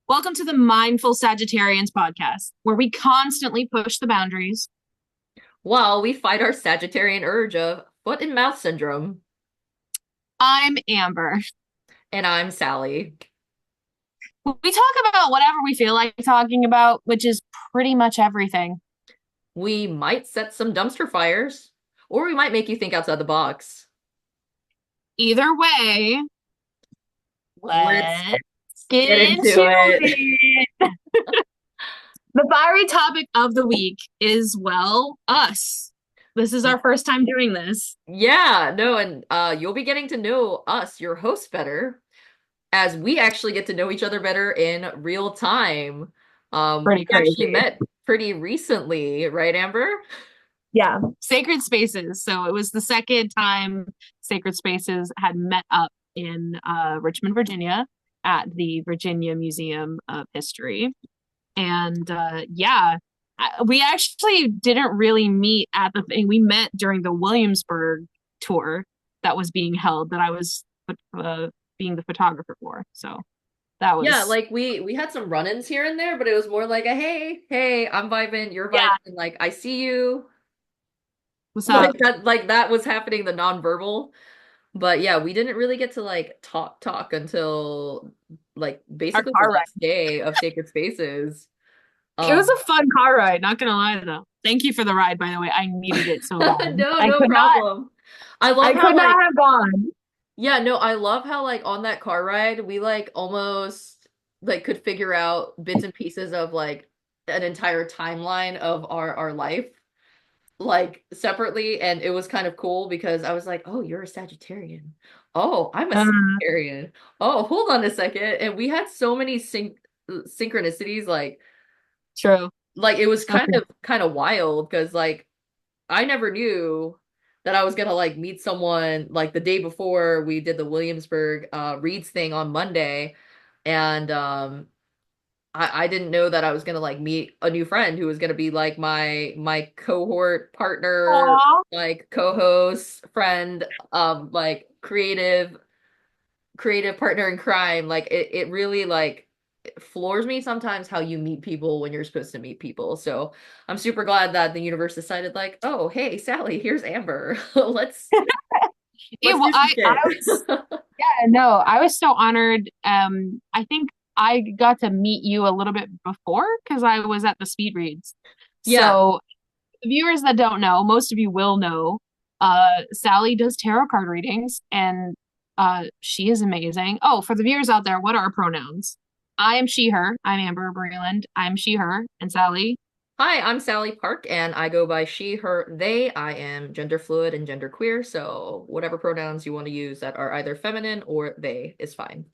Welcome to the Mindful Sagittarians podcast, where we constantly push the boundaries. While we fight our Sagittarian urge of foot and mouth syndrome. I'm Amber. And I'm Sally. We talk about whatever we feel like talking about, which is pretty much everything. We might set some dumpster fires, or we might make you think outside the box. Either way, Let's let's get get into into it. it. The fiery topic of the week is, well, us. This is our first time doing this. Yeah, no, and you'll be getting to know us, your hosts, better, as we actually get to know each other better in real time. Pretty We actually crazy. met pretty recently, right, Amber? Yeah. Sacred Spaces. So it was the second time Sacred Spaces had met up in Richmond, Virginia at the Virginia Museum of History. And yeah, we actually didn't really meet at the thing. We met during the Williamsburg tour that was being held that I was uh, being the photographer for. So that Yeah, was, like we had some run-ins here and there, but it was more like a hey, I'm vibing, you're yeah, vibing, like I see you. what's up? Like that was happening the nonverbal. But yeah, we didn't really get to like talk until like Our basically the car ride. last day of Sacred Spaces. It was Um a fun car ride, not gonna lie though. Thank you for the ride, by the way. I needed it so bad. no problem. I love I how could not like have gone. yeah, no, I love how like on that car ride we like almost like could figure out bits and pieces of like an entire timeline of our life like separately, and it was kind of cool because I was like, "Oh, you're a Sagittarian. Oh, I'm a Uh, Sagittarian. Oh, hold on a second." And we had so many synchronicities true. like it was So true. kind of wild because like I never knew that I was gonna like meet someone like the day before we did the Williamsburg Reads thing on Monday, and I didn't know that I was gonna like meet a new friend who was gonna be like my cohort partner, Aw. like co-host, friend, like creative partner in crime. Like it really like floors me sometimes how you meet people when you're supposed to meet people. So I'm super glad that the universe decided like, oh hey Sally, here's Amber. Yeah, Let's well, do some I shit. was, yeah, no, I was so honored. I think I got to meet you a little bit before because I was at the speed reads. Yeah. So, the viewers that don't know, most of you will know, Sally does tarot card readings and she is amazing. Oh, for the viewers out there, what are our pronouns? I am she, her. I'm Amber Breland. I'm she, her. And Sally. Hi, I'm Sally Park, and I go by she, her, they. I am gender fluid and gender queer, so whatever pronouns you want to use that are either feminine or they is fine.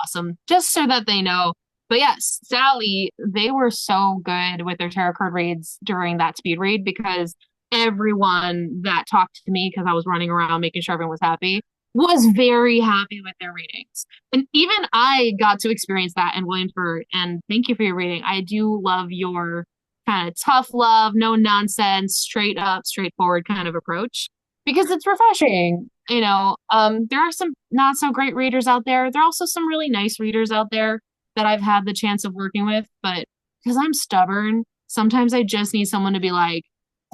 Awesome. Just so that they know. But yes, Sally, they were so good with their tarot card reads during that speed read because everyone that talked to me, because I was running around making sure everyone was happy, was very happy with their readings. And even I got to experience that in Williamsburg. And thank you for your reading. I do love your kind of tough love, no nonsense, straight up, straightforward kind of approach because it's refreshing. There are some not so great readers out there. There are also some really nice readers out there that I've had the chance of working with, but because I'm stubborn, sometimes I just need someone to be like,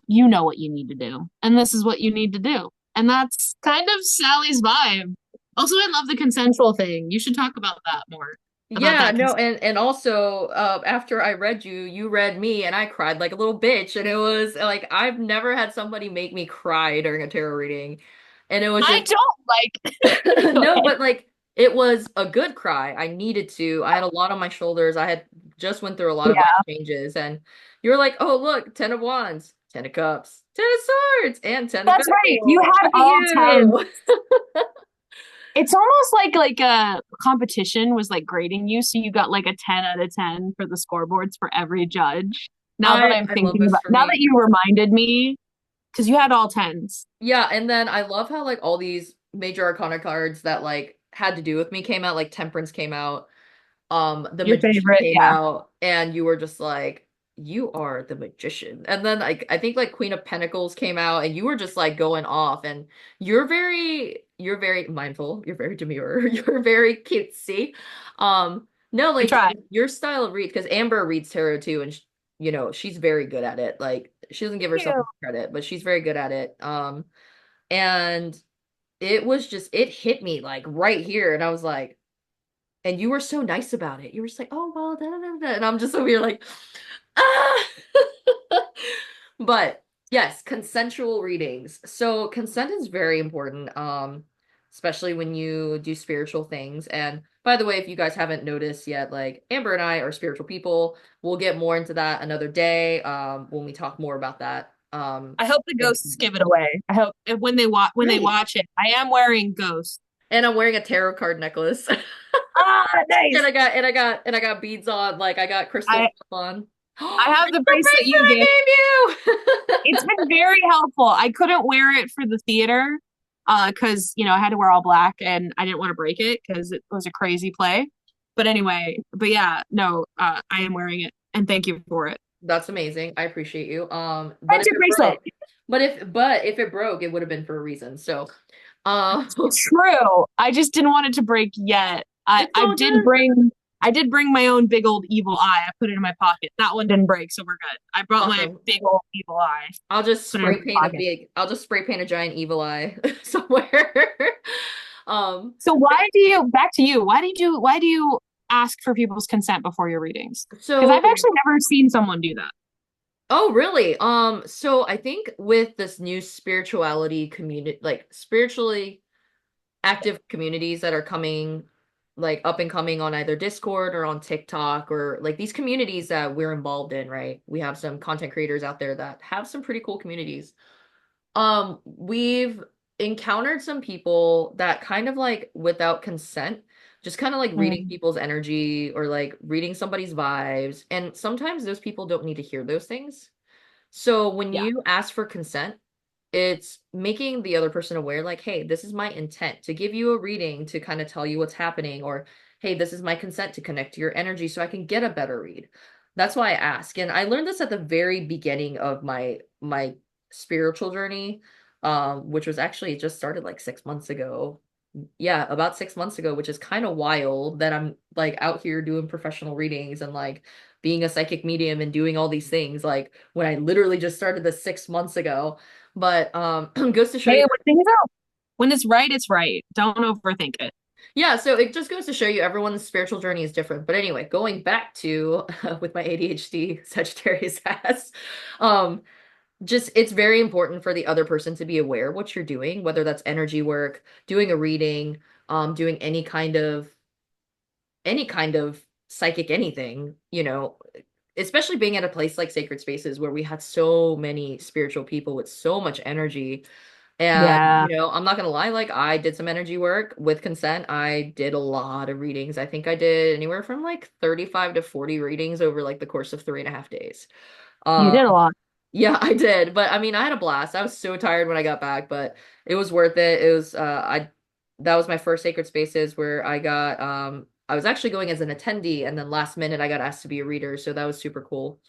you know what you need to do, and this is what you need to do. And that's kind of Sally's vibe. Also, I love the consensual thing. You should talk about that more, about Yeah, that no, consent. and also after I read you, you read me, and I cried like a little bitch, and it was like I've never had somebody make me cry during a tarot reading, and it was I just don't like no, but like it was a good cry. I needed to. I had a lot on my shoulders. I had just went through a lot of life Yeah, changes, and you were like, "Oh, look, Ten of Wands, Ten of Cups, Ten of Swords, and Ten of that's right. You Pentacles. had Look at all 10. you." It's almost like a competition was like grading you, so you got like a 10 out of 10 for the scoreboards for every judge. I love this for Now that me. you reminded me, because you had all tens. Yeah, and then I love how like all these major arcana cards that like had to do with me came out, like Temperance came out, the Your Magician favorite, came yeah. out, and you were just like, you are the magician. And then like I think like Queen of Pentacles came out, and you were just like going off, and you're very mindful, you're very demure, you're very cutesy. No, I like try. your style of read, because Amber reads tarot too, and she's very good at it. Like she doesn't give herself Ew. credit, but she's very good at it. And it was just it hit me like right here, and I was like, and you were so nice about it. You were just like, oh well, da, da, da, da. And I'm just over here like, ah. But yes, consensual readings. So consent is very important, especially when you do spiritual things. And by the way, if you guys haven't noticed yet, like Amber and I are spiritual people. We'll get more into that another day, when we talk more about that. I hope the And ghosts give it away. I hope when they great. watch it. I am wearing ghosts. And I'm wearing a tarot card necklace. Ah, And nice. I got beads on, like I got crystal I stuff on. I have It's the the bracelet bracelet you gave. I It's gave you. been very helpful. I couldn't wear it for the theater because I had to wear all black and I didn't want to break it because it was a crazy play. But anyway, but yeah, no, I am wearing it and thank you for it. That's amazing. I appreciate you. But if Friendship it bracelet. broke, but if it broke, it would have been for a reason. So, uh, True. I just didn't want it to break yet. it's all good. I did bring my own big old evil eye. I put it in my pocket. That one didn't break, so we're good. I brought my Awesome. big old evil eye, put it in my pocket. I'll just spray paint a giant evil eye somewhere. Um, So back to you, why do you ask for people's consent before your readings? Because so I've actually never seen someone do that. Oh, really? So I think with this new spirituality community, like spiritually active communities that are coming, like up and coming on either Discord or on TikTok, or like these communities that we're involved in, right? We have some content creators out there that have some pretty cool communities. We've encountered some people that kind of like without consent, just kind of like reading Mm, people's energy or like reading somebody's vibes. And sometimes those people don't need to hear those things. So when yeah, you ask for consent, it's making the other person aware, like, hey, this is my intent to give you a reading to kind of tell you what's happening, or hey, this is my consent to connect to your energy so I can get a better read. That's why I ask. And I learned this at the very beginning of my spiritual journey, which was actually it just started like 6 months ago. Yeah, about 6 months ago, which is kind of wild that I'm like out here doing professional readings and like being a psychic medium and doing all these things, like when I literally just started this 6 months ago. But goes to show hey, you, when it's right, it's right. Don't overthink it. yeah, so it just goes to show you everyone's spiritual journey is different. But anyway, going back to with my ADHD Sagittarius ass, um, just it's very important for the other person to be aware what you're doing, whether that's energy work, doing a reading, doing any kind of psychic anything, especially being at a place like Sacred Spaces where we had so many spiritual people with so much energy. And, Yeah, I'm not gonna lie, like I did some energy work with consent. I did a lot of readings. I think I did anywhere from like 35 to 40 readings over like the course of 3.5 days. you Um, did a lot. yeah, I did. But I mean, I had a blast. I was so tired when I got back, but it was worth it. It was I that was my first Sacred Spaces where I was actually going as an attendee, and then last minute I got asked to be a reader, so that was super cool.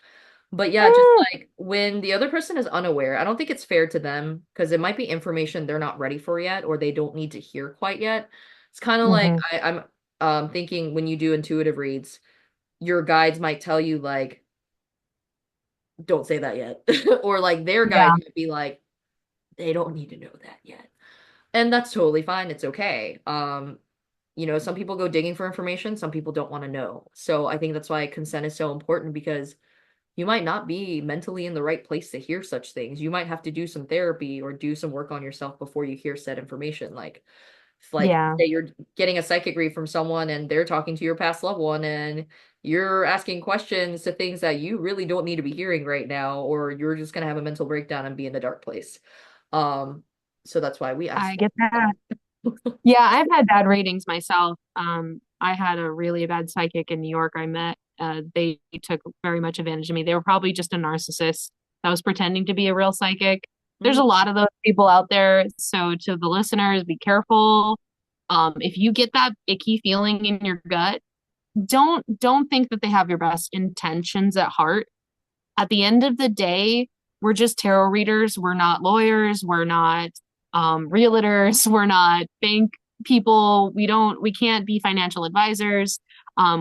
But yeah, just Mm, like when the other person is unaware, I don't think it's fair to them because it might be information they're not ready for yet or they don't need to hear quite yet. It's kind of like mhm. I'm thinking when you do intuitive reads, your guides might tell you like don't say that yet. Or like their Yeah, guides might be like they don't need to know that yet. And that's totally fine. It's okay. Some people go digging for information, some people don't want to know. So I think that's why consent is so important because you might not be mentally in the right place to hear such things. You might have to do some therapy or do some work on yourself before you hear said information. Like, if, like yeah. say you're getting a psychic read from someone and they're talking to your past loved one and you're asking questions to things that you really don't need to be hearing right now, or you're just gonna have a mental breakdown and be in the dark place. Um, so that's why we ask I for get that. consent. Yeah, I've had bad ratings myself. I had a really bad psychic in New York I met. They took very much advantage of me. They were probably just a narcissist that was pretending to be a real psychic. There's Mhm. a lot of those people out there. So to the listeners, be careful. If you get that icky feeling in your gut, don't think that they have your best intentions at heart. At the end of the day, we're just tarot readers. We're not lawyers. We're not realtors. We're not bank people. We can't be financial advisors.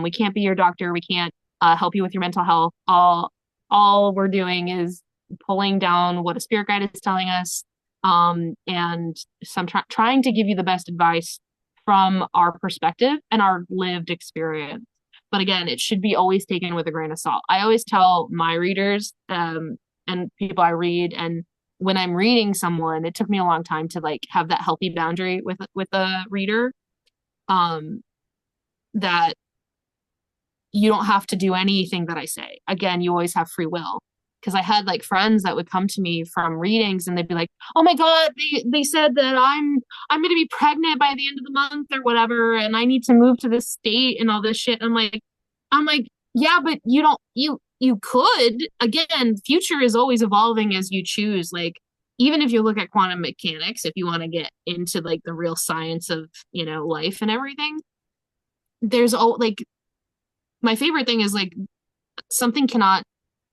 We can't be your doctor. We can't help you with your mental health. All we're doing is pulling down what a spirit guide is telling us, and trying to give you the best advice from our perspective and our lived experience. But again, it should be always taken with a grain of salt. I always tell my readers, and people I read, and when I'm reading someone, it took me a long time to like have that healthy boundary with a reader. Um, that you don't have to do anything that I say. Again, you always have free will. Because I had like friends that would come to me from readings and they'd be like, "Oh my God, they said that I'm gonna be pregnant by the end of the month or whatever, and I need to move to this state and all this shit." I'm like, yeah, but you could. Again, future is always evolving as you choose. Like even if you look at quantum mechanics, if you want to get into like the real science of, life and everything, there's all like my favorite thing is like something cannot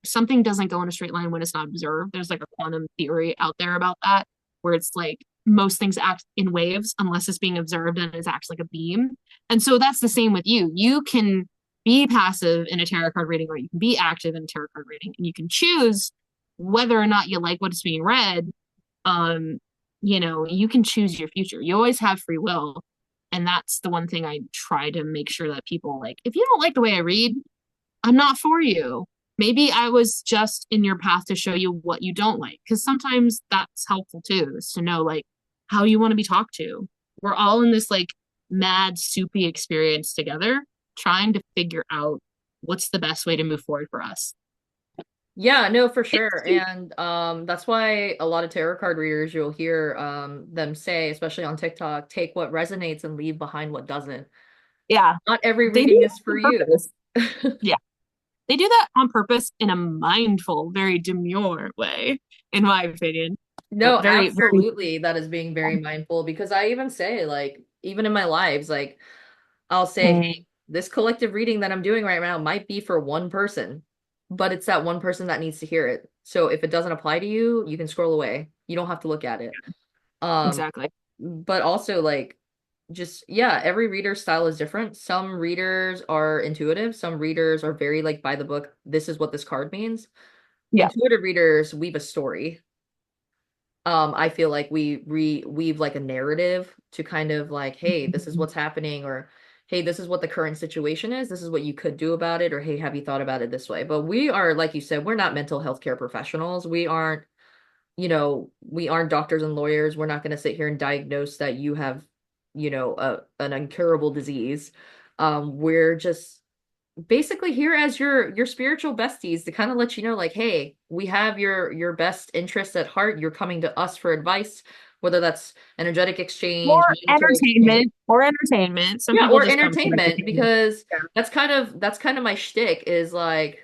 something doesn't go in a straight line when it's not observed. There's like a quantum theory out there about that, where it's like most things act in waves unless it's being observed and it acts like a beam. And so that's the same with you. You can be passive in a tarot card reading or you can be active in a tarot card reading, and you can choose whether or not you like what's being read. Um, you can choose your future. You always have free will. And that's the one thing I try to make sure that people like, if you don't like the way I read, I'm not for you. Maybe I was just in your path to show you what you don't like. Because sometimes that's helpful too, is to know like how you want to be talked to. We're all in this like mad, soupy experience together, trying to figure out what's the best way to move forward for us. Yeah, no, for sure. And that's why a lot of tarot card readers you'll hear them say, especially on TikTok, take what resonates and leave behind what doesn't. Yeah, Not every they do reading is that for on you. purpose. Yeah, they do that on purpose in a mindful, very demure way, in my opinion. No, Very, very. absolutely. That is being very mindful because I even say, like, even in my lives, like, I'll say, hey, Mm, this collective reading that I'm doing right now might be for one person, but it's that one person that needs to hear it. So if it doesn't apply to you, you can scroll away. You don't have to look at it. Um, exactly. but also like just yeah, every reader style is different. Some readers are intuitive, some readers are very like by the book, this is what this card means. Yeah. Intuitive readers weave a story. I feel like we weave like a narrative to kind of like, hey, this is what's happening, or hey, this is what the current situation is, this is what you could do about it, or hey, have you thought about it this way? But we are, like you said, we're not mental health care professionals. We aren't, we aren't doctors and lawyers. We're not going to sit here and diagnose that you have, an incurable disease. We're just basically here as your spiritual besties to kind of let you know, like, hey, we have your best interests at heart. You're coming to us for advice, whether that's energetic exchange, monetary exchange. Or entertainment. Some Yeah, people or just come for entertainment, entertainment. because Yeah. that's kind of my shtick is like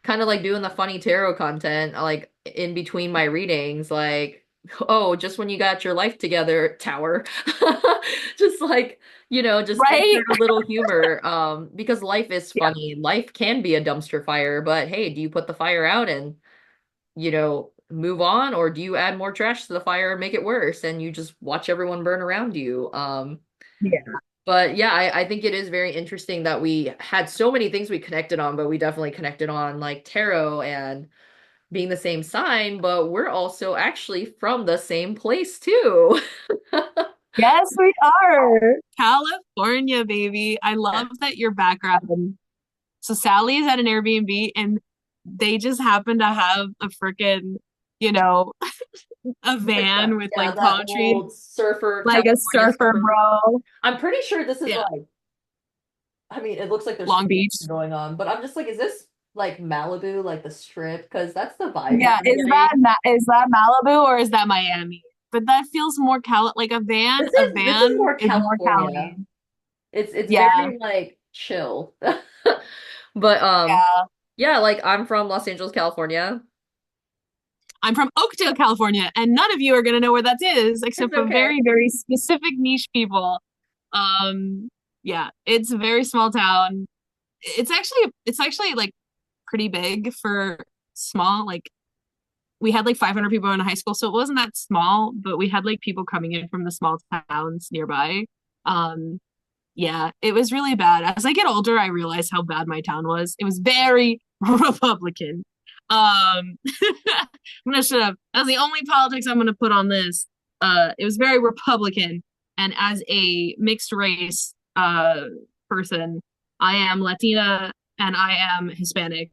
kind of like doing the funny tarot content like in between my readings, like, oh, just when you got your life together, tower. Just like, just Right? insert a little humor. Because life is Yeah. funny. Life can be a dumpster fire, but hey, do you put the fire out and, move on, or do you add more trash to the fire and make it worse and you just watch everyone burn around you? Yeah. But yeah, I think it is very interesting that we had so many things we connected on, but we definitely connected on like tarot and being the same sign, but we're also actually from the same place too. Yes, we are. California, baby. I Yeah. love that your background. So Sally is at an Airbnb and they just happen to have a freaking, you know, a Like that, van with yeah, like that palm trees, old surfer, like a California surfer surfer. bro. I'm pretty sure this is Yeah. like, I mean, it looks like there's Long Beach. going on, but I'm just like, is this like Malibu, like the strip? Because that's the vibe that Yeah, I'm getting. Is that Malibu or is that Miami? But that feels more like a van. A This is van more is more California. Cali. It's Yeah. very like chill. But Yeah. yeah, like I'm from Los Angeles, California. I'm from Oakdale, California, and none of you are gonna know where that is, It's except for okay. very, very specific niche people. Um, yeah, it's a very small town. It's actually like pretty big for small. Like we had like 500 people in high school, so it wasn't that small, but we had like people coming in from the small towns nearby. Um, Yeah, it was really bad. As I get older, I realize how bad my town was. It was very Republican. I'm gonna shut up. That's the only politics I'm gonna put on this. It was very Republican, and as a mixed race person, I am Latina and I am Hispanic.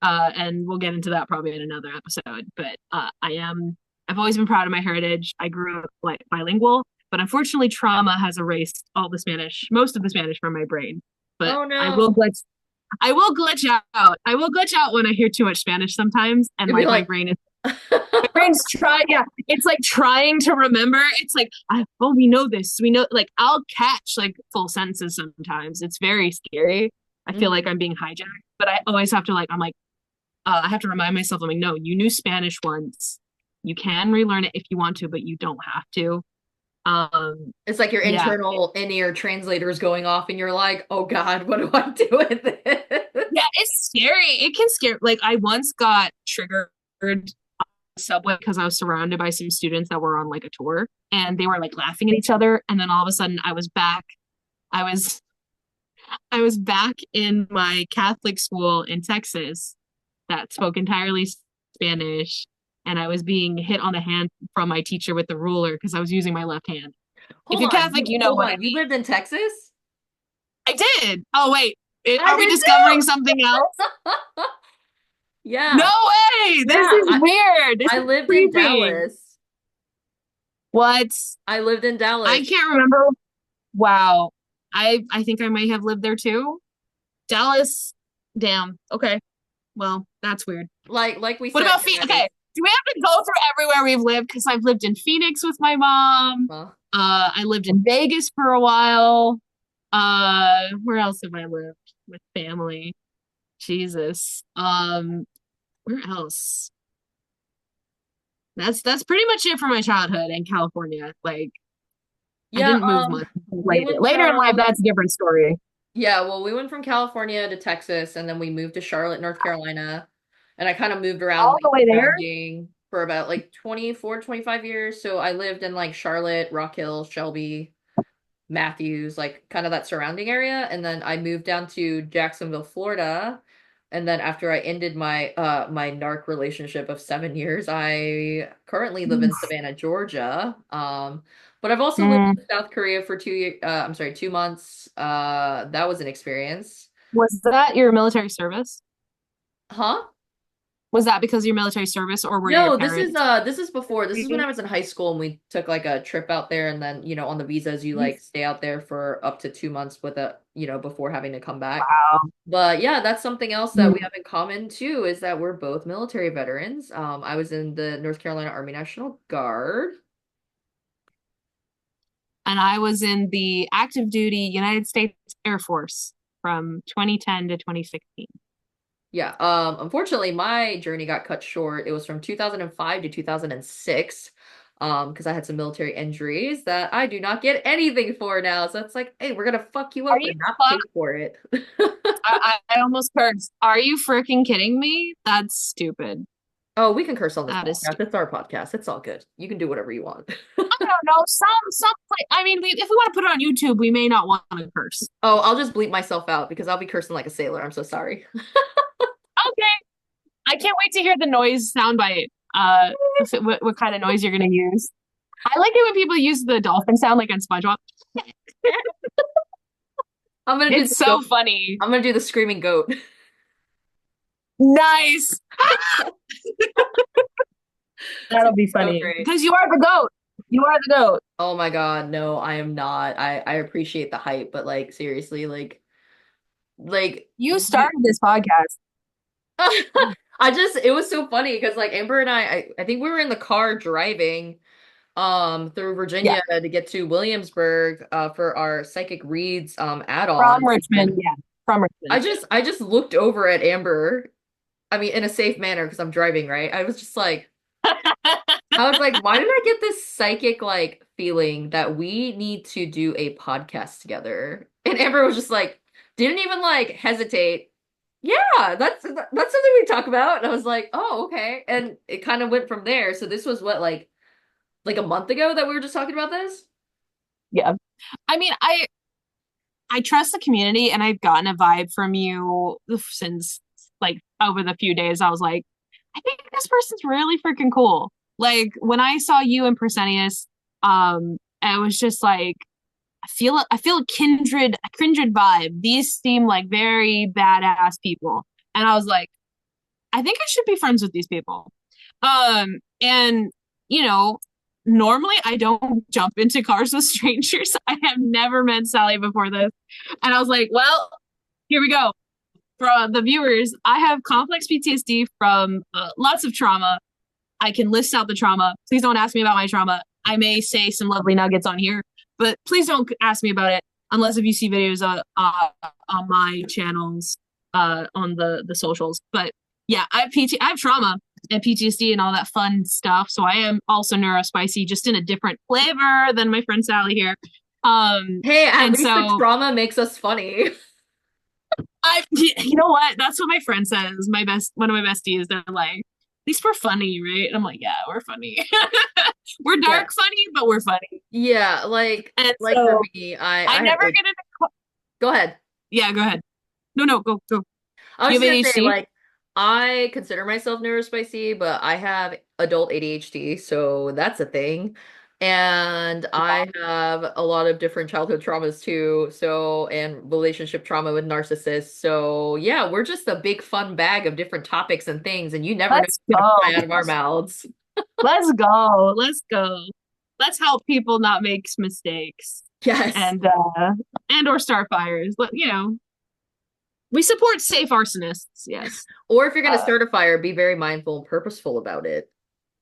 And we'll get into that probably in another episode. But I've always been proud of my heritage. I grew up like bilingual, but unfortunately, trauma has erased all the Spanish, most of the Spanish from my brain. But Oh I will no. glitch. I will glitch out. I will glitch out when I hear too much Spanish sometimes, and You'd be like like, my brain's trying. Yeah, it's like trying to remember. It's like, oh, we know this. We know. Like I'll catch like full sentences sometimes. It's very scary. I feel like Mhm. I'm being hijacked, but I always have to like. I'm like, I have to remind myself. I'm like, no, you knew Spanish once. You can relearn it if you want to, but you don't have to. Um, It's like your yeah, internal in-ear translators going off, and you're like, oh God, what do I do with this? yeah, it's scary. It can scare. Like I once got triggered on the subway because I was surrounded by some students that were on like a tour, and they were like laughing at each other. And then all of a sudden, I was back. I was I was back in my Catholic school in Texas that spoke entirely Spanish, and I was being hit on the hand from my teacher with the ruler because I was using my left hand. If Hold you're on, Catholic, you know hold what I on. You mean. lived in Texas? I did. Oh wait, I are we did discovering too. something else? No Yeah. way! Yeah. This is weird. This I is lived in creepy. Dallas. What? I lived in I Dallas. can't remember. Wow. I think I might have lived there too. Dallas. Damn. Okay. Well, that's weird. Like we What said, about Phoenix? guys. Okay. Do we have to go through everywhere we've lived? Because I've lived in Phoenix with my mom. Well, I lived in Vegas for a while. Where else have I lived with family? Jesus. Where else? That's pretty much it for my childhood in California. Like I yeah, didn't move much we later. went Later in life, from that's a different story. yeah, well, we went from California to Texas, and then we moved to Charlotte, North Carolina. And I kind of moved around All the like way there? surrounding for about like 24, 25 years. So I lived in like Charlotte, Rock Hill, Shelby, Matthews, like kind of that surrounding area. And then I moved down to Jacksonville, Florida. And then after I ended my narc relationship of 7 years, I currently live in Savannah, Georgia. But I've also lived Mm. in South Korea for 2 years. I'm sorry, 2 months. That was an experience. Was that your military service? Huh? Was that because of your military service, or were your No, parents? this is before. This is when I was in high school and we took like a trip out there, and then, on the visas you like stay out there for up to 2 months with before having to come back. Wow. But yeah, that's something else that we Mm. have in common too, is that we're both military veterans. I was in the North Carolina Army National Guard. And I was in the active duty United States Air Force from 2010 to 2016. Yeah, unfortunately my journey got cut short. It was from 2005 to 2006. Because I had some military injuries that I do not get anything for now. So it's like, hey, we're gonna fuck you Are up you and not fuck? pay for it. I almost cursed. Are you freaking kidding me? That's stupid. Oh, we can curse on this That is podcast. stupid. It's our podcast. It's all good. You can do whatever you want. I don't know. Some. I mean, if we want to put it on YouTube, we may not want to curse. Oh, I'll just bleep myself out because I'll be cursing like a sailor. I'm so sorry. Okay. I can't wait to hear the noise soundbite. What kind of noise you're gonna use? I like it when people use the dolphin sound, like on SpongeBob. I'm gonna do It's the so goat. funny. I'm gonna do the screaming goat. Nice. It's That'll gonna be be so funny great. because you are the goat. You are the goat. Oh my God, no, I am not. I appreciate the hype, but like seriously, like You you started this podcast. it was so funny because like Amber and I think we were in the car driving through Yeah, Virginia to get to Williamsburg for our psychic reads from add-on. Richmond. And Yeah, from Richmond. I just looked over at Amber, I mean in a safe manner because I'm driving, right? I was like, why did I get this psychic like feeling that we need to do a podcast together? And Amber was just like, didn't even like hesitate. Yeah, that's something we talk about. And I was like, oh, okay. And it kind of went from there. So this was what, like a month ago that we were just talking about this? Yeah. I mean, I trust the community, and I've gotten a vibe from you since like over the few days. I was like, I think this person's really freaking cool. Like when I saw you and Presenius, it was just like I feel a kindred vibe. These seem like very badass people, and I was like, I think I should be friends with these people. And you know, normally I don't jump into cars with strangers. I have never met Sally before this. And I was like, well, here we go. For the viewers, I have complex PTSD from lots of trauma. I can list out the trauma. Please don't ask me about my trauma. I may say some lovely nuggets on here, but please don't ask me about it unless if you see videos on my channels on the socials. But yeah, I have trauma and PTSD and all that fun stuff. So I am also neurospicy, just in a different flavor than my friend Sally here. Hey, at And least the so trauma makes us funny. you know what? That's what my friend says. One of my besties, they're like, at least we're funny, right? And I'm like, yeah, we're funny. We're Yeah. dark funny, but we're funny. Yeah, And like for so me, I I have never a get into. go ahead. Yeah, go ahead. No, no, go, go. I Do was you just have gonna say, ADHD? like, I consider myself neurospicy, but I have adult ADHD, so that's a thing. And I have a lot of different childhood traumas too, so and relationship trauma with narcissists. So yeah, we're just a big fun bag of different topics and things, and you never know Let's what's gonna fly go. out of our mouths. Let's go. Let's go. Let's help people not make mistakes Yes. and or start fires. But we support safe arsonists. Yes. Or if you're gonna Uh, start a fire, be very mindful and purposeful about it.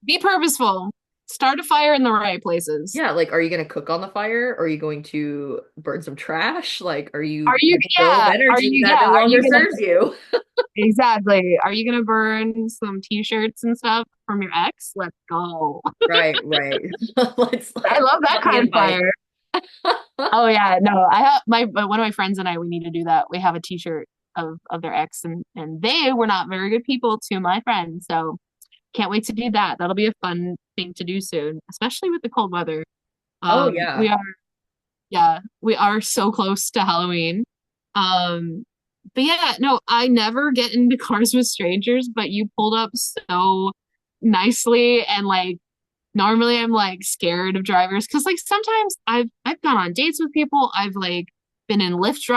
be purposeful. Start a fire in the right places. Yeah, like, are you going to cook on the fire? Are you going to burn some trash? Like, are you Are you? letting go of Yeah. Are energy you? that Yeah. no Are you longer gonna? serves you? Exactly. Are you gonna burn some t-shirts and stuff from your ex? Let's go. Right, right. I Let's love that love the kind of invite. fire. Oh yeah, no, I have my one of my friends and I. We need to do that. We have a t-shirt of their ex, and they were not very good people to my friend. So can't wait to do that. That'll be a fun thing to do soon, especially with the cold weather. Oh We yeah. are Yeah, we are so close to Halloween. Um, but yeah, no, I never get into cars with strangers, but you pulled up so nicely and like normally I'm like scared of drivers because like sometimes I've gone on dates with people. I've like been in Lyft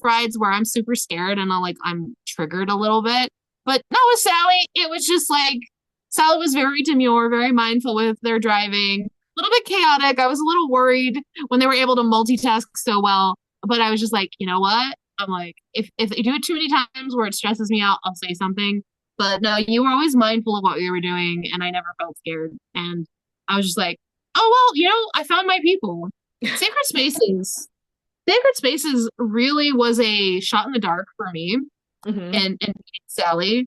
rides where I'm super scared and I'm triggered a little bit. But not with Sally. It was just like Sally was very demure, very mindful with their driving, a little bit chaotic. I was a little worried when they were able to multitask so well. But I was just like, you know what? I'm like, if they do it too many times where it stresses me out, I'll say something. But no, you were always mindful of what you were doing, and I never felt scared. And I was just like, oh, well, I found my people. Sacred Spaces. Sacred Spaces really was a shot in the dark for me Hmm. and Sally.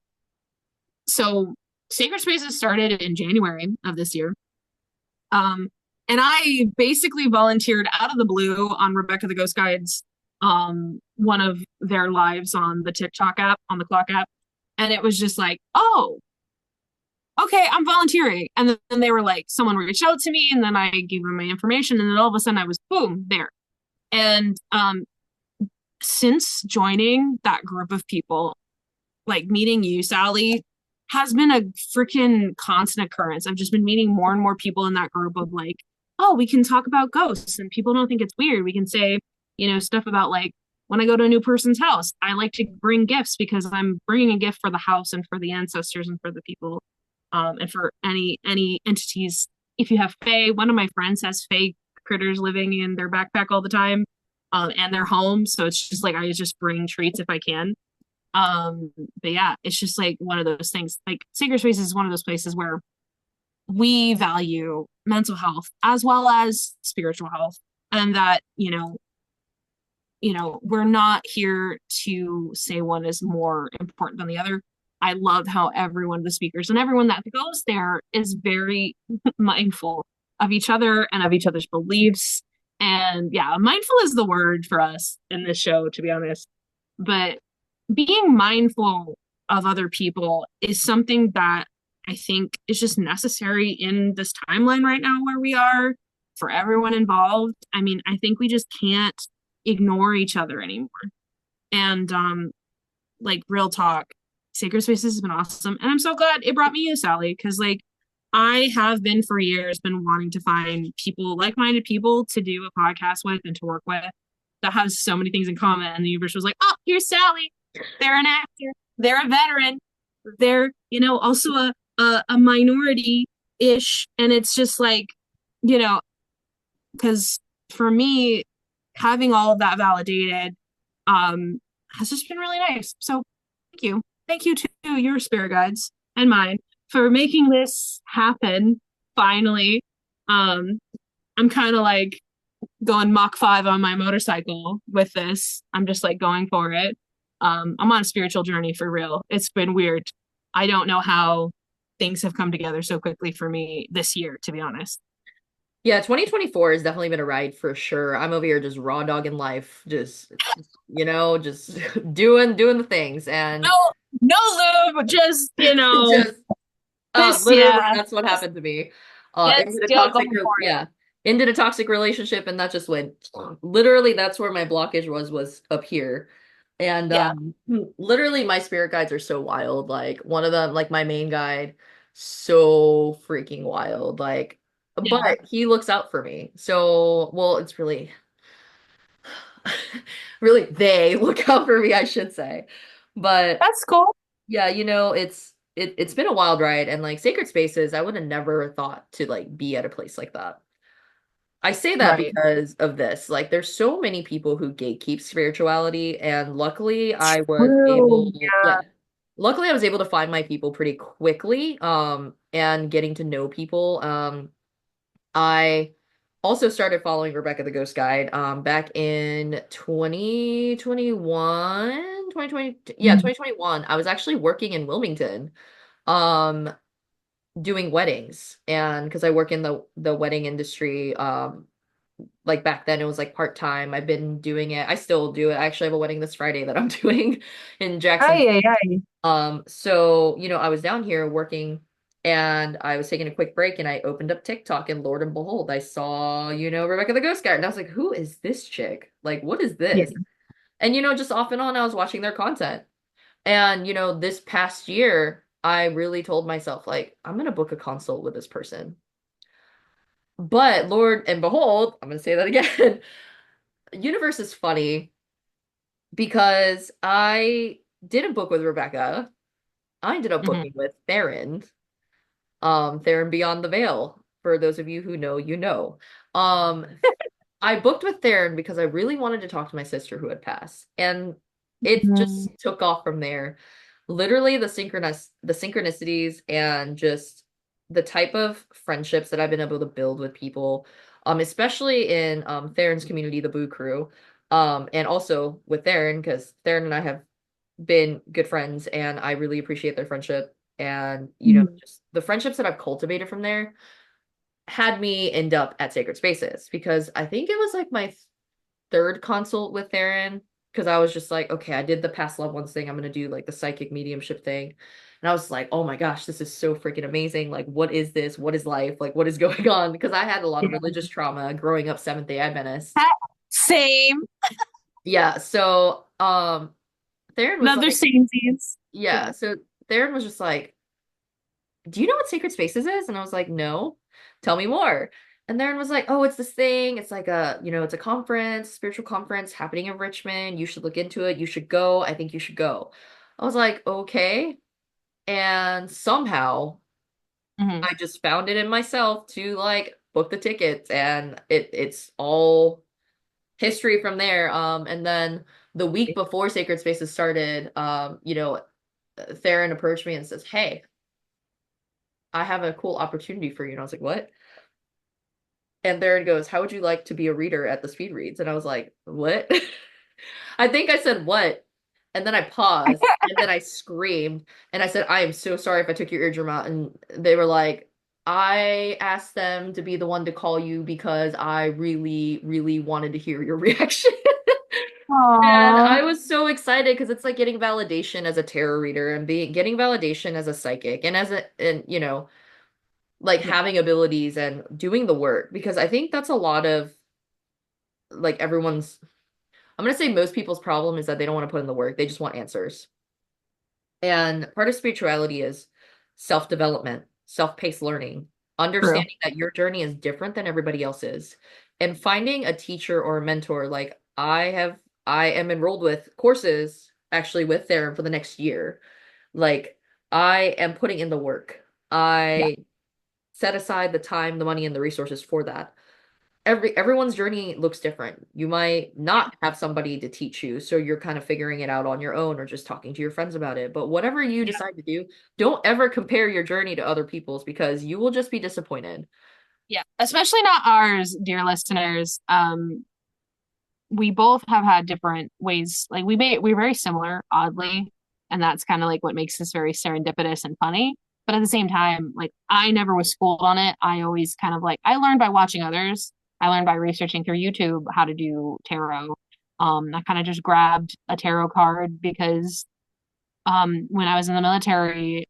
So Sacred Spaces started in January of this year. Um, and I basically volunteered out of the blue on Rebecca the Ghost Guide's one of their lives on the TikTok app, on the clock app. And it was just like, oh, okay, I'm volunteering. And then they were like, someone reached out to me, and then I gave them my information, and then all of a sudden I was boom there. And since joining that group of people, like meeting you, Sally, has been a freaking constant occurrence. I've just been meeting more and more people in that group of like, oh, we can talk about ghosts and people don't think it's weird. We can say, stuff about like when I go to a new person's house, I like to bring gifts because I'm bringing a gift for the house and for the ancestors and for the people, and for any entities. If you have fae, one of my friends has fae critters living in their backpack all the time, and their home. So it's just like I just bring treats if I can. Um, but yeah, it's just like one of those things. Like Sacred Space is one of those places where we value mental health as well as spiritual health, and that we're not here to say one is more important than the other. I love how every one of the speakers and everyone that goes there is very mindful of each other and of each other's beliefs. And yeah, mindful is the word for us in this show, to be honest. But being mindful of other people is something that I think is just necessary in this timeline right now where we are for everyone involved. I mean, I think we just can't. ignore each other anymore. And like real talk, Sacred Spaces has been awesome. And I'm so glad it brought me you, Sally, because like I have been for years been wanting to find people, like-minded people to do a podcast with and to work with that has so many things in common. And the universe was like, oh, here's Sally. They're an actor, they're a veteran, they're, also a minority ish. And it's just like, you know, because for me, having all of that validated has just been really nice. So thank you. Thank you to your spirit guides and mine for making this happen finally. Um, I'm kind of like going Mach 5 on my motorcycle with this. I'm just like going for it. I'm on a spiritual journey for real. It's been weird. I don't know how things have come together so quickly for me this year, to be honest. Yeah, 2024 has definitely been a ride for sure. I'm over here just raw dogging life, just doing the things No, and no lube, just just this, literally yeah, that's what just, happened to me. just Ended a still going for it. yeah, ended a toxic relationship and that just went literally that's where my blockage was up here. And Yeah, literally my spirit guides are so wild. Like one of them, like my main guide, so freaking wild. Like, yeah, but he looks out for me. So, well, it's really really they look out for me, I should say. But that's cool. yeah, it's been a wild ride and like sacred spaces, I would have never thought to like be at a place like that. I say that Right. because of this. Like, there's so many people who gatekeep spirituality, and luckily, True. Yeah. luckily, I was able to find my people pretty quickly. And getting to know people. I also started following Rebecca the Ghost Guide, back in 2021, 2020, yeah, Mhm. 2021. I was actually working in Wilmington, um, doing weddings, and because I work in the wedding industry, like back then it was like part-time. I've been doing it. I still do it. I actually have a wedding this Friday that I'm doing in Jackson. Ay, ay, ay. So, I was down here working and I was taking a quick break and I opened up TikTok and Lord and behold, I saw, Rebecca the Ghost Guide and I was like, who is this chick? Like, what is Yeah. this? And just off and on, I was watching their content. And, this past year, I really told myself, like, I'm gonna book a consult with this person. But Lord and behold, I'm gonna say that again. Universe is funny because I did a book with Rebecca. I ended up Mhm. booking with Theron, Theron Beyond the Veil. For those of you who know, you know. Um, I booked with Theron because I really wanted to talk to my sister who had passed, and it Mhm. just took off from there. Literally, the synchronicities, and just the type of friendships that I've been able to build with people, especially in Theron's community, the Boo Crew, and also with Theron because Theron and I have been good friends, and I really appreciate their friendship, and Mhm. just the friendships that I've cultivated from there had me end up at Sacred Spaces because I think it was like my third consult with Theron because I was just like, okay, I did the past loved ones thing. I'm gonna do like the psychic mediumship thing. And I was like, oh my gosh, this is so freaking amazing. Like, what is this? What is life? Like, what is going on? Because I had a lot of Yeah. religious trauma growing up Seventh-day Adventist. Ha- Same. Yeah, so Theron was Another like, samesies. yeah, Yeah. so Theron was just like, do you know what Sacred Spaces is? And I was like, no, tell me more. And Theron was like, oh, it's this thing. It's like it's a conference, spiritual conference happening in Richmond. You should look into it. You should go. I think you should go. I was like, okay. And somehow Mhm. I just found it in myself to like book the tickets and it's all history from there. And then the week before Sacred Spaces started, Theron approached me and says, hey, I have a cool opportunity for you. And I was like, what? And Theron goes, how would you like to be a reader at the speed reads? And I was like, what? I think I said what? And then I paused and then I screamed and I said, I am so sorry if I took your eardrum out. And they were like, I asked them to be the one to call you because I really, really wanted to hear your reaction. And Aw. I was so excited because it's like getting validation as a tarot reader and being getting validation as a psychic and like Yeah. having abilities and doing the work because I think that's a lot of like everyone's. I'm gonna say most people's problem is that they don't want to put in the work. They just want answers. And part of spirituality is self-development, self-paced learning, True. understanding that your journey is different than everybody else's, and finding a teacher or a mentor. Like I am enrolled with courses actually with Theron for the next year. Like I am putting in the work. Yeah. I set aside the time, the money, and the resources for that. Everyone's journey looks different. You might Yeah. not have somebody to teach you, so you're kind of figuring it out on your own or just talking to your friends about it. But whatever you Yeah. decide to do, don't ever compare your journey to other people's because you will just be disappointed. Yeah. Especially not ours, dear listeners. We both have had different ways. Like we're very similar, oddly, and that's kind of like what makes this very serendipitous and funny. But at the same time, like I never was schooled on it. I always kind of like I learned by watching others. I learned by researching through YouTube how to do tarot. I kind of just grabbed a tarot card because when I was in the military,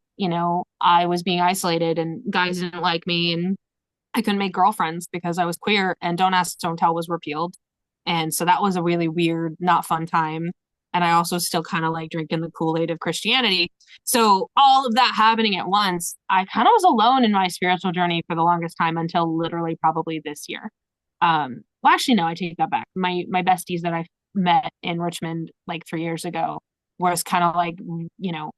I was being isolated and guys didn't like me and I couldn't make girlfriends because I was queer and Don't Ask, Don't Tell was repealed. And so that was a really weird, not fun time. And I also still kind of like drinking the Kool-Aid of Christianity. So all of that happening at once, I kind of was alone in my spiritual journey for the longest time until literally probably this year. Well, actually, no, I take that back. My besties that I met in Richmond like 3 years ago was kind of like,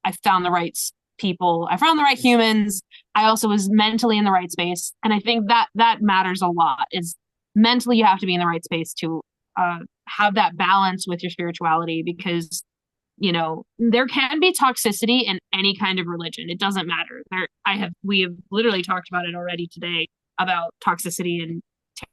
I found the right people, I found the right humans. I also was mentally in the right space, and I think that matters a lot. Is mentally you have to be in the right space to have that balance with your spirituality because there can be toxicity in any kind of religion. It doesn't matter. We have literally talked about it already today about toxicity and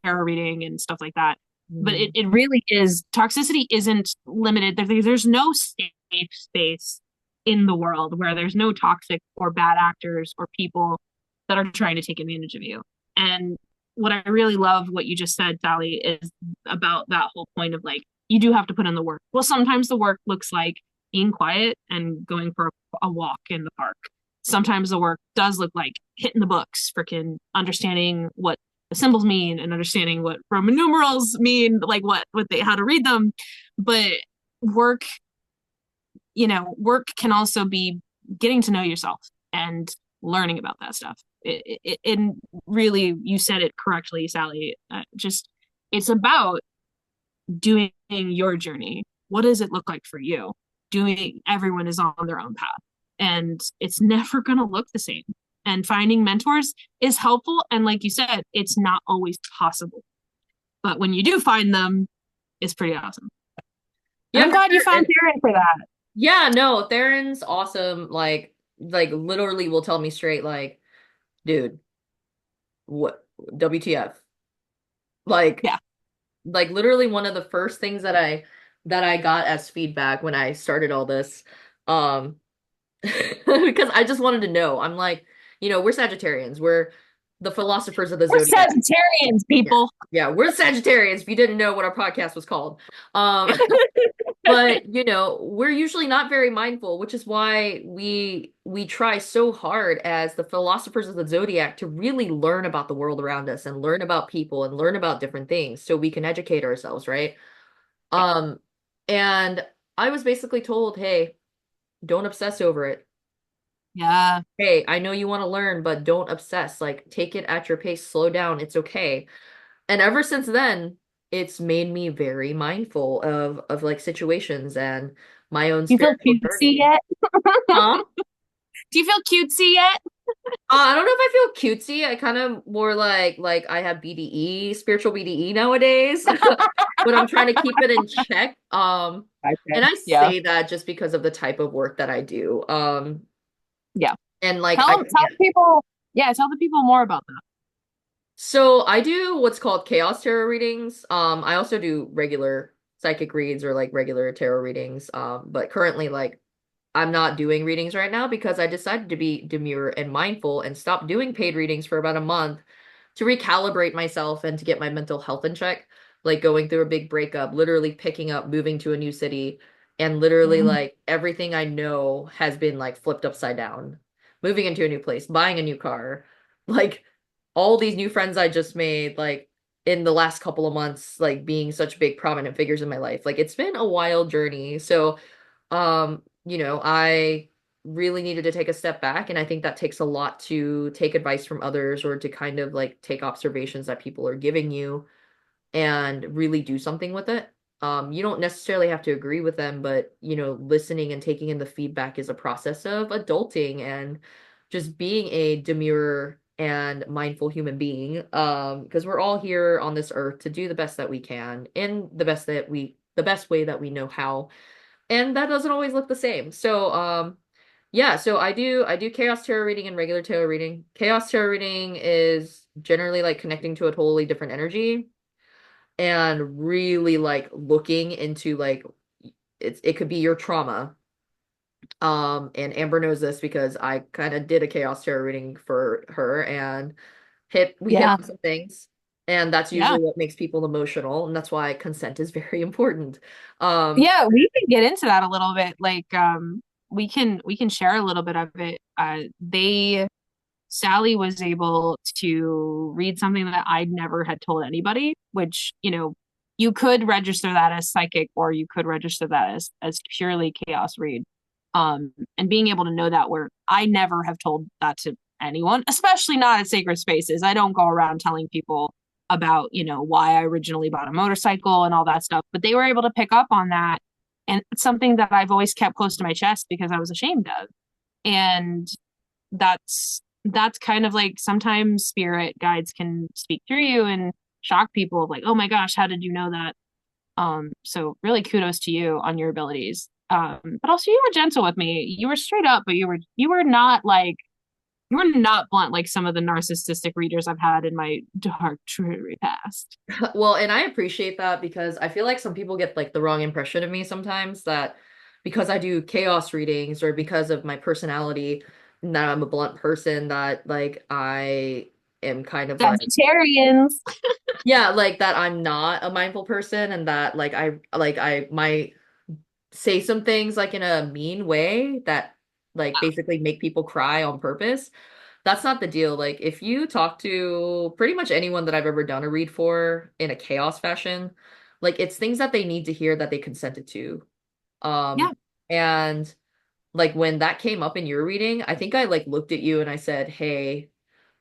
tarot reading and stuff like that. But it, Mhm. it really is toxicity isn't limited. There's no safe space in the world where there's no toxic or bad actors or people that are trying to take advantage of you. And what I really love what you just said, Sally, is about that whole point of like, you do have to put in the work. Well, sometimes the work looks like being quiet and going for a walk in the park. Sometimes the work does look like hitting the books, freaking understanding what the symbols mean and understanding what Roman numerals mean, like what they how to read them. But work, work can also be getting to know yourself and learning about that stuff. And really, you said it correctly, Sally. Just it's about doing your journey. What does it look like for you? Everyone is on their own path, and it's never going to look the same. And finding mentors is helpful. And like you said, it's not always possible. But when you do find them, it's pretty awesome. And Yeah, I'm for glad you sure. found Taryn for that. Yeah, no, Theron's awesome. Like literally will tell me straight, like, dude, what WTF? Like, Yeah. like literally one of the first things that I got as feedback when I started all this, um, because I just wanted to know. I'm like, we're Sagittarians. We're the philosophers of the We're zodiac. Sagittarians, Yeah. people. Yeah, we're Sagittarians if you didn't know what our podcast was called. Um, but we're usually not very mindful, which is why we try so hard as the philosophers of the zodiac to really learn about the world around us and learn about people and learn about different things so we can educate ourselves, right? Yeah. Um, and I was basically told, hey, don't obsess over it. Yeah. Hey, I know you want to learn, but don't obsess. Like, take it at your pace, slow down. It's okay. And ever since then, it's made me very mindful of like situations and my own Do you feel spiritual cutesy journey. yet? Huh? Do you feel cutesy yet? I don't know if I feel cutesy. I kind of more like I have BDE, spiritual BDE nowadays, but I'm trying to keep it in check. And Okay. I Yeah. say that just because of the type of work that I do. Yeah. And like Tell yeah. people, yeah, tell the people more about that. So I do what's called chaos tarot readings. I also do regular psychic reads or like regular tarot readings. But currently like I'm not doing readings right now because I decided to be demure and mindful and stop doing paid readings for about a month to recalibrate myself and to get my mental health in check. Like going through a big breakup, literally picking up, moving to a new city, and literally Mhm. like everything I know has been like flipped upside down. Moving into a new place, buying a new car, like all these new friends I just made, like in the last couple of months, like being such big prominent figures in my life. Like it's been a wild journey. So, I really needed to take a step back, and I think that takes a lot to take advice from others or to kind of like take observations that people are giving you and really do something with it. You don't necessarily have to agree with them, but listening and taking in the feedback is a process of adulting and just being a demure and mindful human being. Because we're all here on this earth to do the best that we can in the best way that we know how. And that doesn't always look the same. So, yeah, so I do chaos tarot reading and regular tarot reading. Chaos tarot reading is generally like connecting to a totally different energy and really like looking into like it could be your trauma. And Amber knows this because I kind of did a chaos tarot reading for her and hit Yeah. on some things. And that's Yeah. usually what makes people emotional, and that's why consent is very important. Um, Yeah, we can get into that a little bit. Like, we can share a little bit of it. They Sally was able to read something that I never had told anybody, which, you could register that as psychic or you could register that as purely chaos read. And being able to know that where I never have told that to anyone, especially not at sacred spaces. I don't go around telling people about, why I originally bought a motorcycle and all that stuff, but they were able to pick up on that. And it's something that I've always kept close to my chest because I was ashamed of. And that's kind of like sometimes spirit guides can speak through you and shock people of like, oh my gosh, how did you know that? So really kudos to you on your abilities. But also you were gentle with me. You were straight up, but you were not blunt like some of the narcissistic readers I've had in my dark, dreary past. well, and I appreciate that because I feel like some people get like the wrong impression of me sometimes that because I do chaos readings or because of my personality and that I'm a blunt person that like I am kind of like Vegetarians. yeah, like that I'm not a mindful person and that I might say some things like in a mean way that like basically make people cry on purpose. That's not the deal. Like if you talk to pretty much anyone that I've ever done a read for in a chaos fashion, like it's things that they need to hear that they consented to. Yeah, And like when that came up in your reading, I think I like looked at you and I said, "Hey,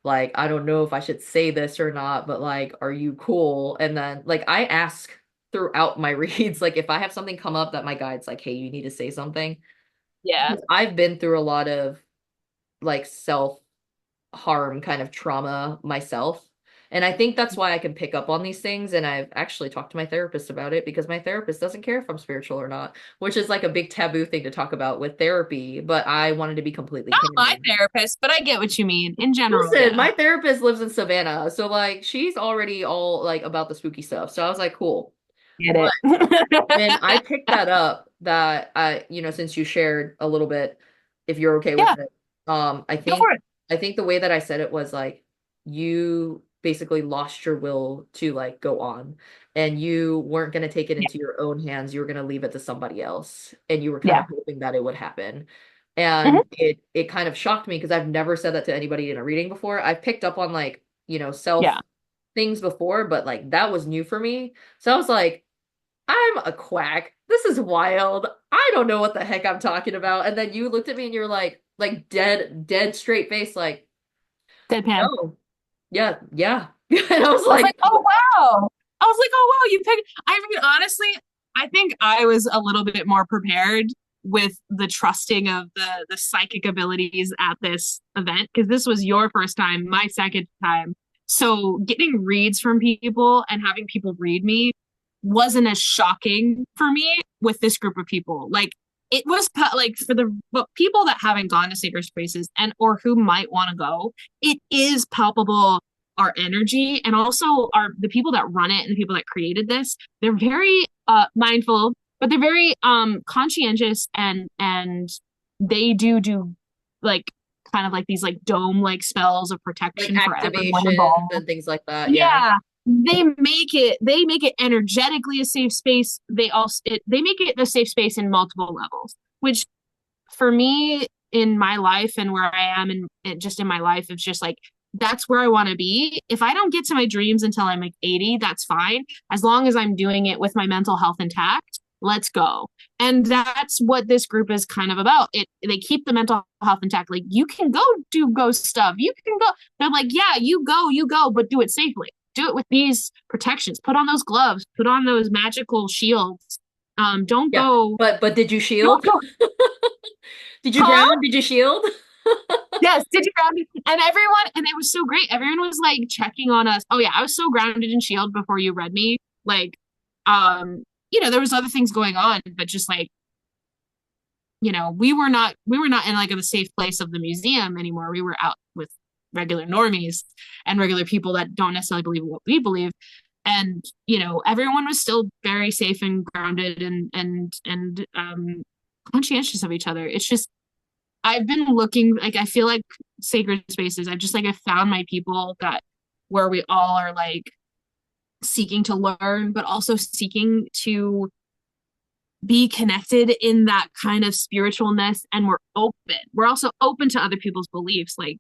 like I don't know if I should say this or not, but like are you cool?" And then like I ask throughout my reads like if I have something come up that my guide's like, "Hey, you need to say something." yeah, Because I've been through a lot of like self harm kind of trauma myself. And I think that's why I can pick up on these things. And I've actually talked to my therapist about it because my therapist doesn't care if I'm spiritual or not, which is like a big taboo thing to talk about with therapy. But I wanted to be completely not my candid. therapist, but I get what you mean. In general, Listen, yeah, my therapist lives in Savannah. So like she's already all like about the spooky stuff. So I was like, cool. get But when it. I picked that up, that since you shared a little bit, if you're okay with Yeah, it, go for it. I think the way that I said it was like you basically lost your will to like go on, and you weren't going to take it Yeah, into your own hands. You were going to leave it to somebody else, and you were kind yeah. of hoping that it would happen. Mhm. And it kind of shocked me because I've never said that to anybody in a reading before. I've picked up on like, self Yeah. things before, but like that was new for me. So I was like, I'm a quack. This is wild. I don't know what the heck I'm talking about. And then you looked at me and you're like dead straight face, like, Deadpan. oh, yeah, yeah. And I was I was like, like, oh wow. I was like, oh wow, you picked. I mean, honestly, I think I was a little bit more prepared with the trusting of the psychic abilities at this event because this was your first time, my second time. So getting reads from people and having people read me wasn't as shocking for me with this group of people. Like it was like for the but people that haven't gone to sacred spaces and or who might want to go, it is palpable our energy and also our the people that run it and the people that created this. They're very mindful, but they're very conscientious and they do like kind of like these like dome like spells of like protection for everyone activations involved. and things like that. Yeah. Yeah, they make it energetically a safe space. They make it a safe space in multiple levels, which for me in my life and where I am and just in my life, it's just like that's where I want to be. If I don't get to my dreams until I'm like 80, that's fine. As long as I'm doing it with my mental health intact, let's go. And that's what this group is kind of about. They keep the mental health intact. Like you can go do ghost stuff. You can go. They're like, yeah, you go, but do it safely. Do it with these protections. Put on those gloves. Put on those magical shields. Don't Yeah. go. But did you Don't shield? go. Did you Huh? ground? Did you shield? Yes, did you ground? And everyone, and it was so great. Everyone was like checking on us. Oh yeah, I was so grounded in Shield before you read me. Like, um, there was other things going on, but just like, we were not in like a safe place of the museum anymore. We were out with regular normies and regular people that don't necessarily believe what we believe. And, everyone was still very safe and grounded and conscientious of each other. It's just I've been looking, like I feel like sacred spaces. I found my people that where we all are like seeking to learn, but also seeking to be connected in that kind of spiritualness, and we're open. We're also open to other people's beliefs. Like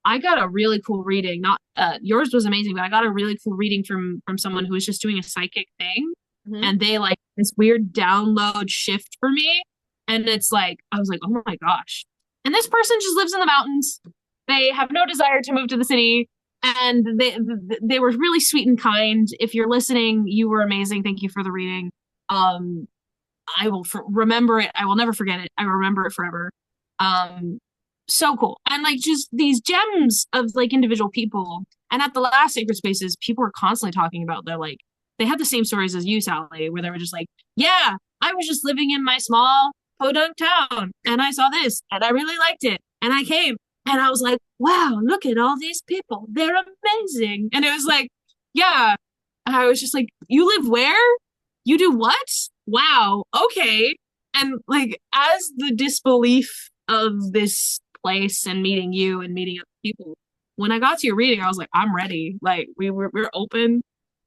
I got a really cool reading, not yours was amazing, but I got a really cool reading from someone who was just doing a psychic thing, Hmm. and they like this weird download shift for me, and it's like I was like, "Oh my gosh." And this person just lives in the mountains. They have no desire to move to the city, and they were really sweet and kind. If you're listening, you were amazing. Thank you for the reading. Um I will remember it. I will never forget it. I remember it forever. Um, so cool. And like just these gems of like individual people. And at the last Sacred Spaces, people were constantly talking about they had the same stories as you, Sally, where they were just like, yeah, I was just living in my small podunk town and I saw this and I really liked it. And I came and I was like, wow, look at all these people. They're amazing. And it was like, yeah. I was just like, you live where? You do what? Wow, okay. And like as the disbelief of this place and meeting you and meeting other people, when I got to your reading, I was like, I'm ready. Like we're open,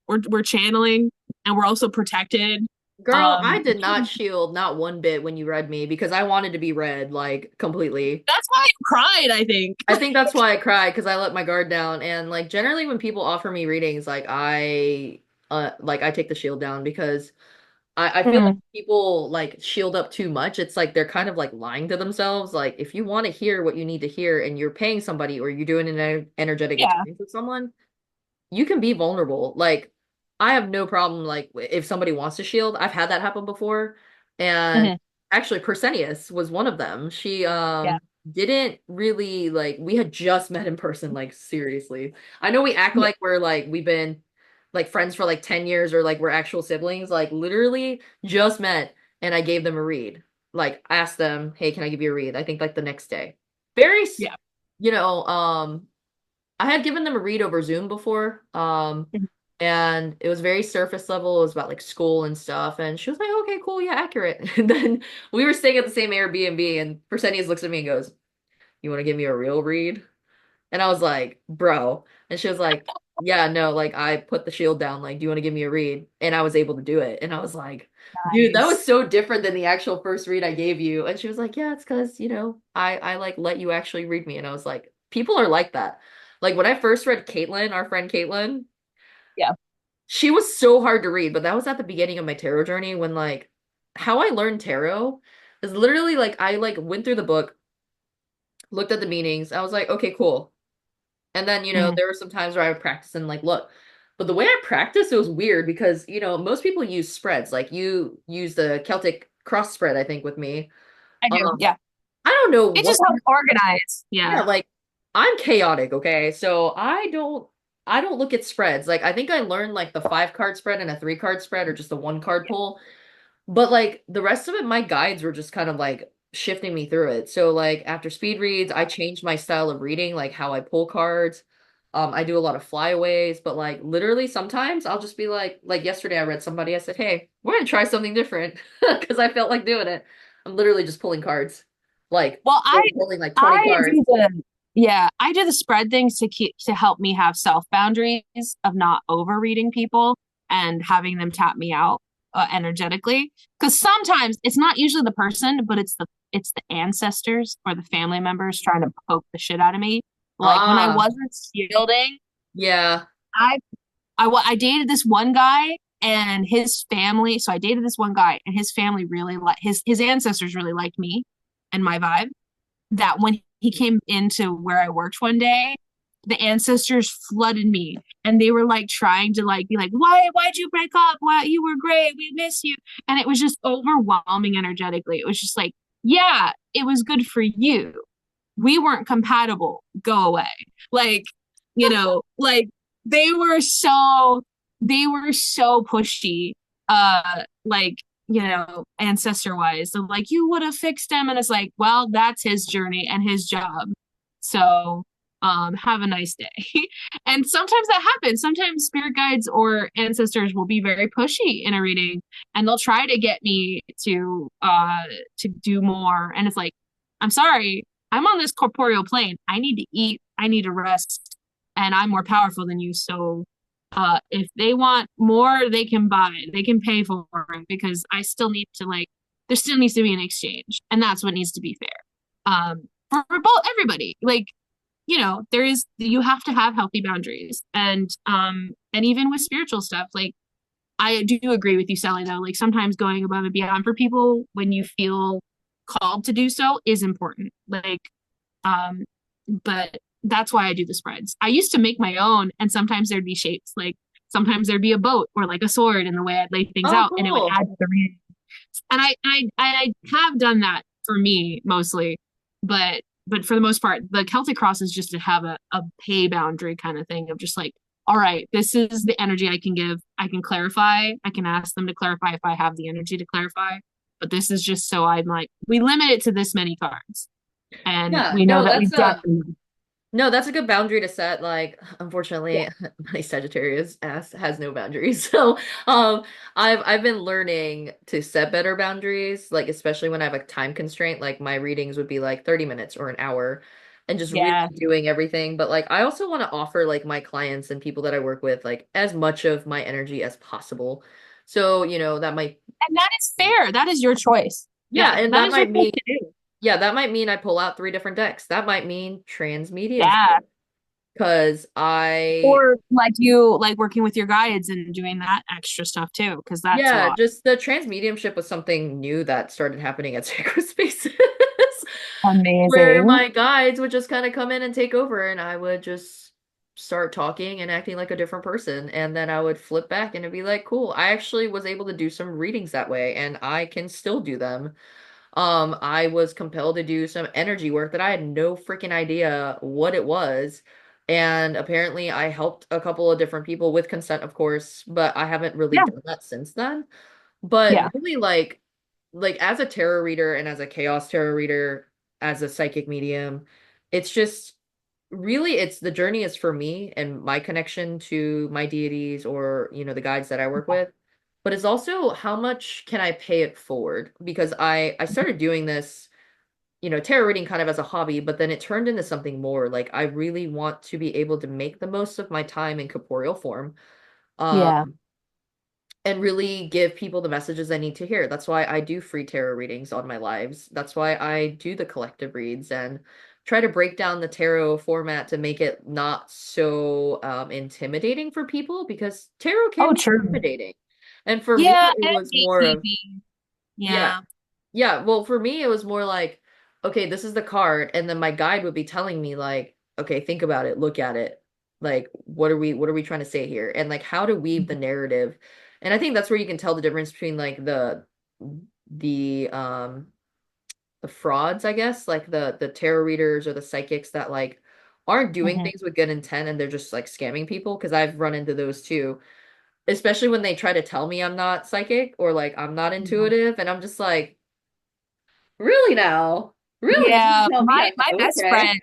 we're channeling, and we're also protected. Girl, I did not That's shield not one bit when you read me because I wanted to be read like completely. why you cried, I think. I think that's why I cried because I let my guard down. And like generally when people offer me readings, like I take the shield down because I feel like Mhm. people like shield up too much. It's like they're kind of like lying to themselves. Like if you want to hear what you need to hear and you're paying somebody or you're doing an energetic Yeah. experience with someone, you can be vulnerable. Like I have no problem like if somebody wants to shield. I've had that happen before. And Mhm. actually Persenius was one of them. She Yeah. didn't really like we had just met in person like seriously. I know we act Yeah. like we're like we've been like friends for like 10 years or like we're actual siblings. Like literally just met and I gave them a read. Like asked them, "Hey, can I give you a read?" I think like the next day. Very Yeah. you know, I had given them a read over Zoom before, Mhm. and it was very surface level. It was about like school and stuff. And she was like, okay, cool, yeah, accurate. And then we were staying at the same Airbnb, and Persenius looks at me and goes, "You want to give me a real read?" And I was like, bro. And she was like, yeah, no, like I put the shield down, like, do you want to give me a read? And I was able to do it. And I was like, dude, that was Nice. so different than the actual first read I gave you. And she was like, yeah, it's because, I like let you actually read me. And I was like, people are like that. Like when I first read Caitlin, our friend Caitlin, Yeah. she was so hard to read, but that was at the beginning of my tarot journey when like how I learned tarot is literally like I like went through the book, looked at the meanings. I was like, okay, cool. And then, Mhm. there were some times where I would practice and like look. But the way I practiced, it was weird because, most people use spreads. Like you use the Celtic cross spread, I think, with me. I do. Um, Yeah. I don't know It what, just helps organize. yeah, Yeah. like I'm chaotic, okay? So I don't look at spreads. Like I think I learned like the 5 card spread and a 3 card spread or just a 1 card pull. But like the rest of it, my guides were just kind of like shifting me through it. So like after speed reads, I changed my style of reading, like how I pull cards. I do a lot of flyaways, but like literally sometimes I'll just be like yesterday I read somebody, I said, "Hey, we're gonna try something different," because I felt like doing it. I'm literally just pulling cards, like Well, pulling like 20 I cards. do the yeah, I do the spread things to help me have self boundaries of not overreading people and having them tap me out energetically. Because sometimes it's not usually the person, but it's the ancestors or the family members trying to poke the shit out of me. Like when I Ah, wasn't shielding, yeah. I I dated this one guy and his family. So I dated this one guy and his family really like his ancestors really liked me and my vibe. That when he came into where I worked one day, the ancestors flooded me and they were like trying to like be like, why'd you break up? Why you were great, we miss you. And it was just overwhelming energetically. It was just like, yeah, it was good for you. We weren't compatible. Go away. Like, like they were so pushy, like, ancestor wise. So like you would have fixed him, and it's like, well, that's his journey and his job. So have a nice day. And sometimes that happens. Sometimes spirit guides or ancestors will be very pushy in a reading and they'll try to get me to do more. And it's like, I'm sorry, I'm on this corporeal plane. I need to eat, I need to rest, and I'm more powerful than you. So if they want more, they can buy it, they can pay for it because I still need to like there still needs to be an exchange. And that's what needs to be fair. For both everybody. Like, there is you have to have healthy boundaries. And even with spiritual stuff, like I do agree with you, Sally, though. Like sometimes going above and beyond for people when you feel called to do so is important. Um, but that's why I do the spreads. I used to make my own, and sometimes there'd be shapes. Like sometimes there'd be a boat or like a sword in the way I'd lay things Oh, out, and it would cool. add to the reading. And I have done that for me mostly, but for the most part, the Celtic cross is just to have a pay boundary kind of thing of just like, all right, this is the energy I can give. I can clarify. I can ask them to clarify if I have the energy to clarify. But this is just so I'm like, we limit it to this many cards. And Yeah, we know no, that that's we've done them. no, that's a good boundary to set. Like, Yeah. unfortunately, my Sagittarius ass has no boundaries. So, um, I've been learning to set better boundaries, like especially when I have a time constraint, like my readings would be like 30 minutes or an hour and just really Yeah. doing everything. But like I also want to offer like my clients and people that I work with like as much of my energy as possible. So, that might And that is fair. That is your choice. yeah, Yeah. and That that is your might choice mean to do. yeah, that might mean I pull out three different decks. That might mean trans Yeah. mediumship because I Or like you like working with your guides and doing that extra stuff too, because that's a yeah, lot. just the trans mediumship was something new that started happening at sacred spaces where Amazing. my guides would just kind of come in and take over and I would just start talking and acting like a different person and then I would flip back and it'd be like, cool. I actually was able to do some readings that way and I can still do them. I was compelled to do some energy work that I had no freaking idea what it was. And apparently I helped a couple of different people with consent, of course, but I haven't really Yeah. done that since then. But Yeah. really like as a tarot reader and as a chaos tarot reader, as a psychic medium, it's just really it's the journey is for me and my connection to my deities or, the guides that I work with. But it's also how much can I pay it forward? Because I started doing this, tarot reading kind of as a hobby, but then it turned into something more. Like I really want to be able to make the most of my time in corporeal form. Um, Yeah. and really give people the messages I need to hear. That's why I do free tarot readings on my lives. That's why I do the collective reads and try to break down the tarot format to make it not so intimidating for people because tarot can Oh, be true. intimidating. And for me, Yeah, it and was more of, gatekeeping. yeah, Yeah. yeah. Well, for me, it was more like, okay, this is the card. And then my guide would be telling me like, okay, think about it, look at it. Like, what are we trying to say here? And like how to weave the narrative. And I think that's where you can tell the difference between like the the frauds, I guess, like the tarot readers or the psychics that like aren't doing Hmm. things with good intent and they're just like scamming people because I've run into those too. Especially when they try to tell me I'm not psychic or like I'm not intuitive and I'm just like really now? Really? You're trying Yeah, to tell me I'm my not best okay? friend,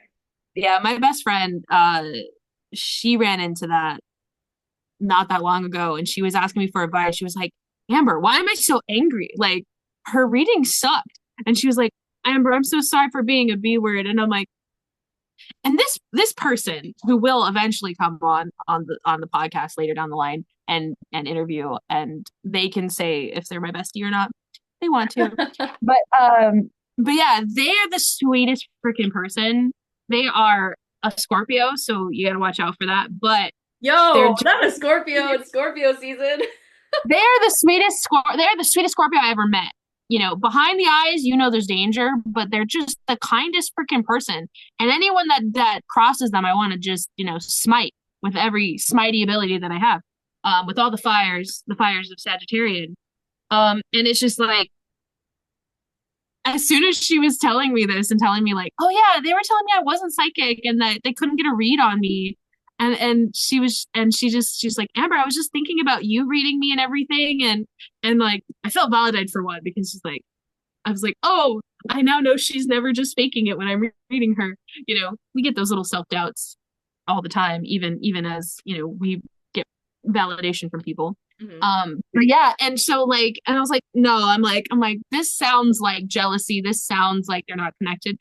yeah, my best friend, she ran into that not that long ago, and she was asking me for advice. She was like, Amber, why am I so angry? Like, her reading sucked. And she was like, Amber, I'm so sorry for being a B word. And I'm like, and this person who will eventually come on the podcast later down the line and interview, and they can say if they're my bestie or not. They want to. But yeah, they are the sweetest freaking person. They are a Scorpio, so you gotta watch out for that. But they're Yo, just, not a Scorpio. It's Scorpio season. they're the sweetest Scorpio I ever met. You know, behind the eyes, you know there's danger, but they're just the kindest freaking person. And anyone that crosses them, I want to just, you know, smite with every smitey ability that I have. With all the fires of Sagittarian. And it's just like as soon as she was telling me this and telling me like, oh yeah, they were telling me I wasn't psychic and that they couldn't get a read on me. And she's like, Amber, I was just thinking about you reading me and everything. And like I felt validated for one because she's like, I was like, oh, I now know she's never just faking it when I'm reading her. You know, we get those little self-doubts all the time, even as, you know, we get validation from people. Mhm. But yeah, and so like, and I was like, no, I'm like, this sounds like jealousy. This sounds like they're not connected.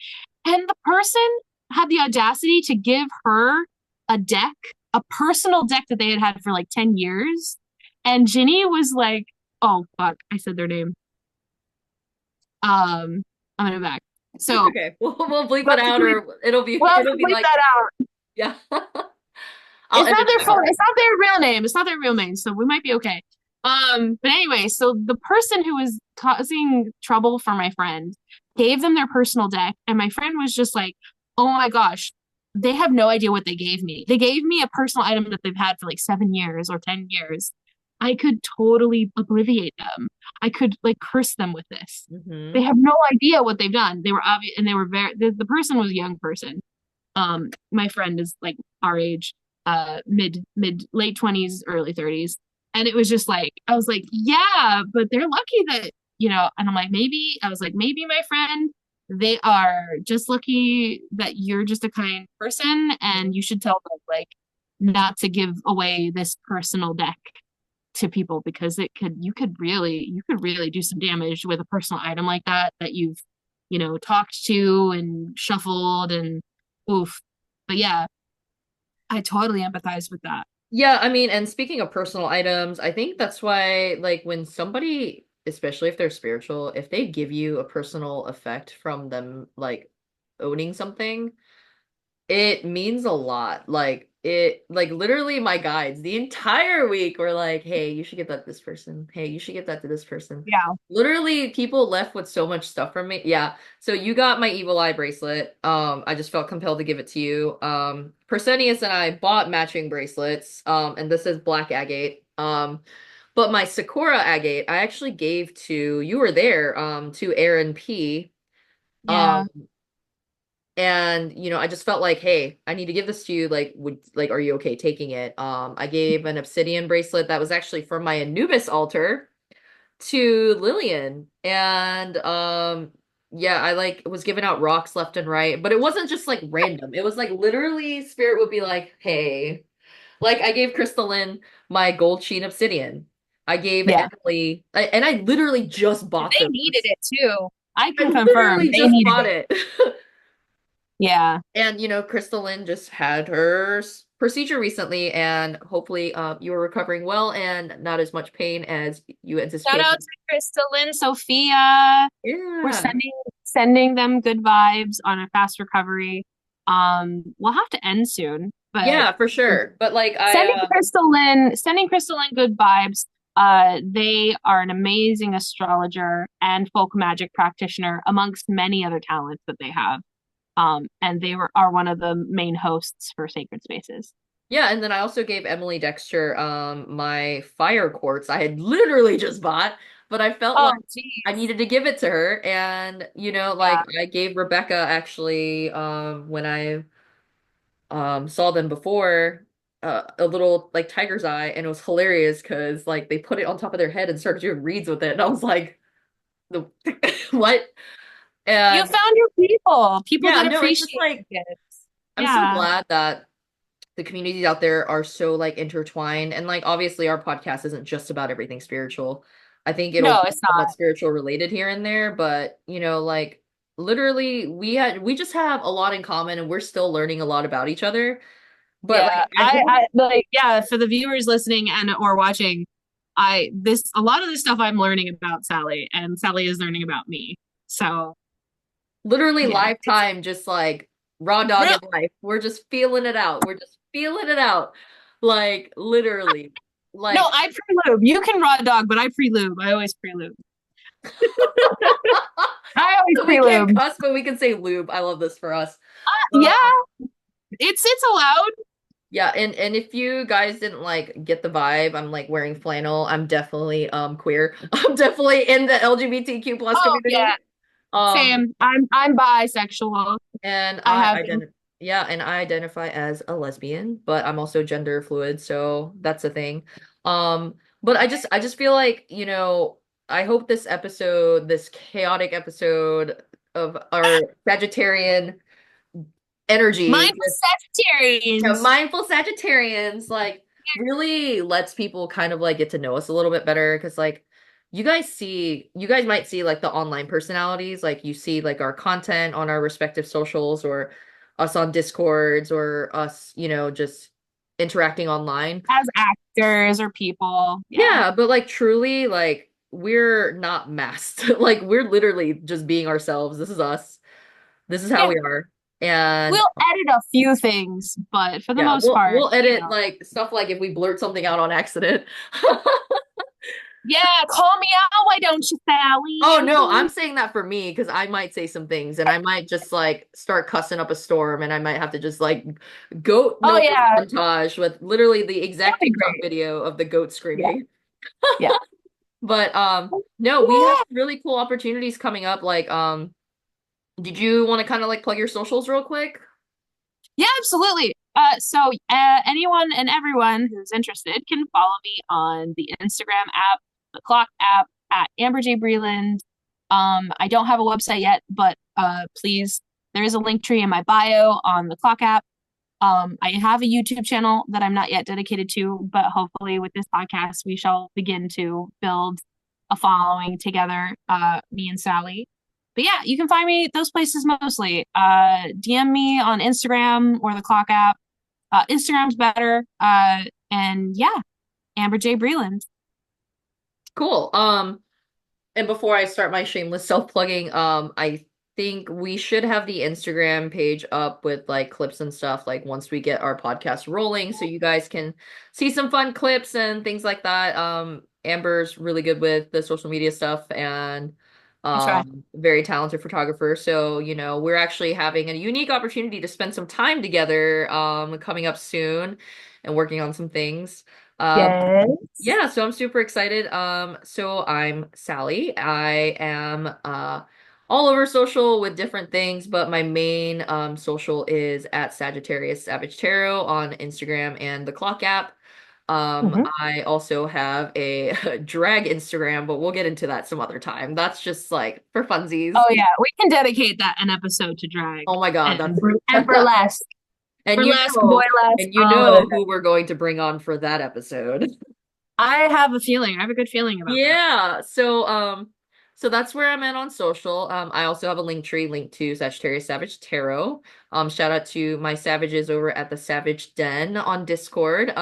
And the person had the audacity to give her a deck, a personal deck that they had had for like 10 years. And Ginny was like, oh fuck, I said their name. I'm gonna back. It's So okay. We'll bleep we'll it have to out, bleep, or it'll be we'll have to it'll be bleep like, that out. yeah. I'll edit it out. It's not their real name. It's not their real name, so we might be okay. But anyway, so the person who was causing trouble for my friend gave them their personal deck, and my friend was just like, "Oh my gosh, they have no idea what they gave me. They gave me a personal item that they've had for like 7 years or 10 years. I could totally obliviate them. I could like curse them with this. They Hmm. have no idea what they've done. They were obvious, and they were the person was a young person. My friend is like our age, mid late 20s, early 30s. And it was just like I was like, yeah, but they're lucky that, you know, and I'm like, maybe I was like, maybe my friend, they are just lucky that you're just a kind person and you should tell them like not to give away this personal deck to people because you could really do some damage with a personal item like that you've, you know, talked to and shuffled and oof. But yeah, I totally empathize with that. Yeah, I mean, and speaking of personal items, I think that's why, like, when somebody, especially if they're spiritual, if they give you a personal effect from them, like, owning something, it means a lot. Like literally my guides the entire week were like, hey, you should give that to this person. Hey, you should give that to this person. Yeah. Literally, people left with so much stuff from me. Yeah. So you got my evil eye bracelet. I just felt compelled to give it to you. Persenius and I bought matching bracelets. And this is black agate. But my Sakura agate, I actually gave to, you were there, to Aaron P. Um, Yeah. and I just felt like, hey, I need to give this to you. Are you okay taking it? I gave an obsidian bracelet that was actually from my Anubis altar to Lillian. And yeah, I like was giving out rocks left and right, but it wasn't just like random. It was like literally spirit would be like, hey, like I gave KristaLyn my gold sheen obsidian. I gave Yeah. Emily, and I literally just bought They them. needed it too. I I can confirm literally they just needed bought it. it. Yeah. And KristaLyn just had her procedure recently, and hopefully, you are recovering well and not as much pain as you Shout anticipated. out to KristaLyn, Sophia. We're Yeah, sending them good vibes on a fast recovery. We'll have to end soon, but yeah, for sure. But like, Sending KristaLyn good vibes. They are an amazing astrologer and folk magic practitioner amongst many other talents that they have. And are one of the main hosts for Sacred Spaces. yeah, and then I also gave Emily Dexter my fire quartz I had literally just bought, but I felt Oh, like I geez. needed to give it to her. And like Yeah. I gave Rebecca actually, when I saw them before, a little like tiger's eye, and it was hilarious because like they put it on top of their head and started doing reads with it, and I was like, the what? You And found your people yeah, that no, it's just appreciate like, your gifts. I'm so Yeah. glad that the communities out there are so like intertwined, and like obviously our podcast isn't just about everything spiritual. I think it'll No, be it's somewhat not. spiritual related here and there, but like literally we just have a lot in common, and we're still learning a lot about each other. But Yeah. like I hope, I like, yeah, for the viewers listening and or watching, a lot of this stuff I'm learning about Sally and Sally is learning about me. So literally yeah, lifetime, just like raw dog Real, in life. We're just feeling it out. We're just feeling it out. Like literally. no, Like I pre-lube. You can raw dog, but I pre-lube. I always pre-lube. I always we can't pre-lube. cuss, but we can say lube. I love this for us. Yeah, Um, it's allowed. yeah, and if you guys didn't like get the vibe, I'm like wearing flannel. I'm definitely queer. I'm definitely in the LGBTQ plus Oh community. yeah, Um same. I'm bisexual. and I I have been. identify yeah, and I identify as a lesbian, but I'm also gender fluid, so that's a thing. But I just feel like, I hope this episode, this chaotic episode of our Sagittarian energy, Mindful Sagittarians. mindful Sagittarians, like really lets people kind of like get to know us a little bit better because like you guys might see like the online personalities, like you see like our content on our respective socials or us on Discords or us, just interacting online. As actors or people. Yeah. Yeah, but like truly like we're not masked. Like we're literally just being ourselves. This is us. This is how Yeah. we are. And We'll edit a few things, but for the yeah, most part, we'll edit like stuff like if we blurt something out on accident. yeah, call me out, why don't you, Oh no, Sally? I'm saying that for me because I might say some things and I might just like start cussing up a storm and I might have to just like goat Oh noise yeah, montage with literally the that'd exact be TikTok great. video of the goat Yeah, screaming. yeah. But no, we have Yeah, really cool opportunities coming up. Like did you want to kind of like plug your socials real quick? yeah, absolutely. Anyone and everyone who's interested can follow me on the Instagram app, the clock app at Amber J. Breland. I don't have a website yet, but please, there is a link tree in my bio on the clock app. I have a YouTube channel that I'm not yet dedicated to, but hopefully with this podcast, we shall begin to build a following together, me and Sally. But yeah, you can find me those places mostly. DM me on Instagram or the Clock app. Instagram's better. And yeah, Amber J. Breland. Cool. And before I start my shameless self-plugging, I think we should have the Instagram page up with like clips and stuff like once we get our podcast rolling so you guys can see some fun clips and things like that. Amber's really good with the social media stuff and I try. very talented photographer. So, we're actually having a unique opportunity to spend some time together coming up soon and working on some things. Uh, Yes. yeah, so I'm super excited. So I'm Sally. I am all over social with different things, but my main social is at Sagittarius Savage Tarot on Instagram and the Clock app. Mhm. I also have a drag Instagram, but we'll get into that some other time. That's just like for funsies. Oh yeah, we can dedicate that an episode to drag Oh my God, and that's and burlesque, and burlesque, boylesque, all of it. who we're going to bring on for that episode. I have a feeling. I have a good feeling about that. Yeah. So that's where I'm at on social. I also have a link tree linked to Sagittarius Savage Tarot. Shout out to my savages over at the Savage Den on Discord.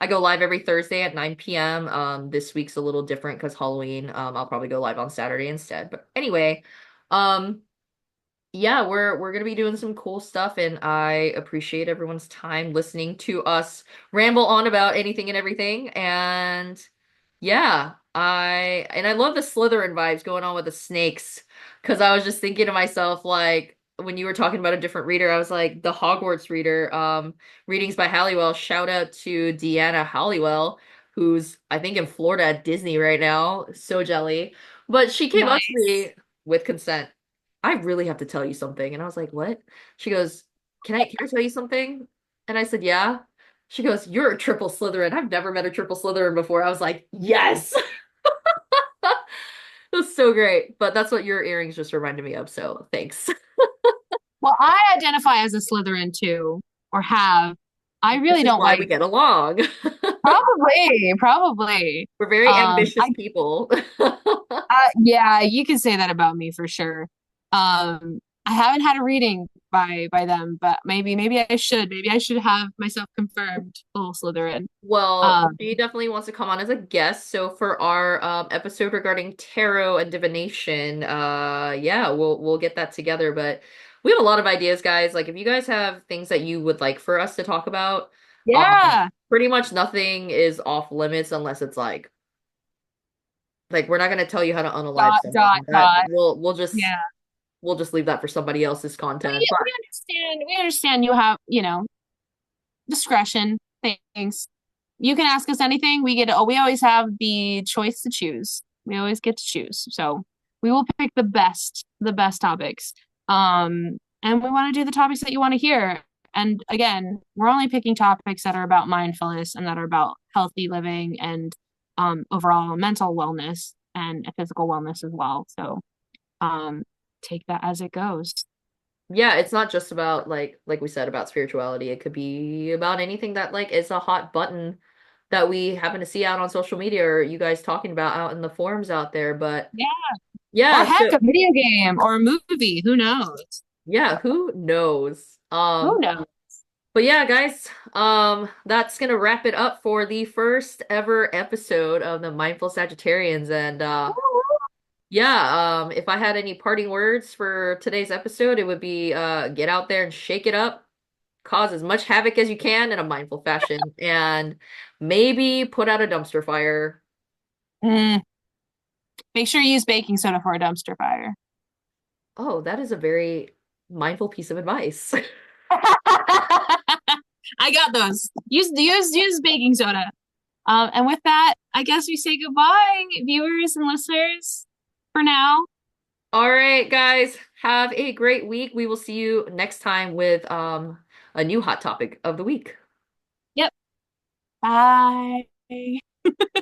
I go live every Thursday at 9 p.m. This week's a little different because Halloween. I'll probably go live on Saturday instead. But anyway, um, yeah, we're gonna be doing some cool stuff, and I appreciate everyone's time listening to us ramble on about anything and everything. And yeah, I love the Slytherin vibes going on with the snakes, because I was just thinking to myself, like when you were talking about a different reader, I was like the Hogwarts reader, readings by Halliwell. Shout out to Deanna Halliwell, who's I think in Florida at Disney right now. So jelly. But she came up to Nice. me with consent. I really have to tell you something. And I was like, what? She goes, can I tell you something? And I said, yeah. She goes, you're a triple Slytherin. I've never met a triple Slytherin before. I was like, yes. It was so great. But that's what your earrings just reminded me of. So thanks. Well, I identify as a Slytherin too, or have. I This really is don't why we like. get along. Probably. We're very ambitious people. Yeah, you can say that about me for sure. I haven't had a reading by them, but maybe I should. Maybe I should have myself confirmed full Slytherin. Well, Um, she definitely wants to come on as a guest. So for our episode regarding tarot and divination, yeah, we'll get that together. But we have a lot of ideas, guys. Like if you guys have things that you would like for us to talk about, Yeah. pretty much nothing is off limits unless it's like we're not gonna tell you how to unalive Dot, someone. dot, That dot. we'll just Yeah. we'll just leave that for somebody else's content. But We understand you have, discretion things. You can ask us anything. We always have the choice to choose. We always get to choose. So we will pick the best topics. And we want to do the topics that you want to hear. And again, we're only picking topics that are about mindfulness and that are about healthy living and overall mental wellness and physical wellness as well. So um take that as it goes. yeah, it's not just about like we said about spirituality. It could be about anything that like is a hot button that we happen to see out on social media or you guys talking about out in the forums out there. But Yeah. Or yeah, heck, so a video game or a movie. Who knows? yeah, who knows? Who knows? But yeah, guys, that's gonna wrap it up for the first ever episode of the Mindful Sagittarians. And yeah, if I had any parting words for today's episode, it would be get out there and shake it up, cause as much havoc as you can in a mindful fashion, and maybe put out a dumpster fire. Mm, make sure you use baking soda for a dumpster fire. Oh, that is a very mindful piece of advice. I got those. Use baking soda. And with that, I guess we say goodbye, viewers and listeners, for now. All right, guys, have a great week. We will see you next time with a new hot topic of the week. Yep. Bye.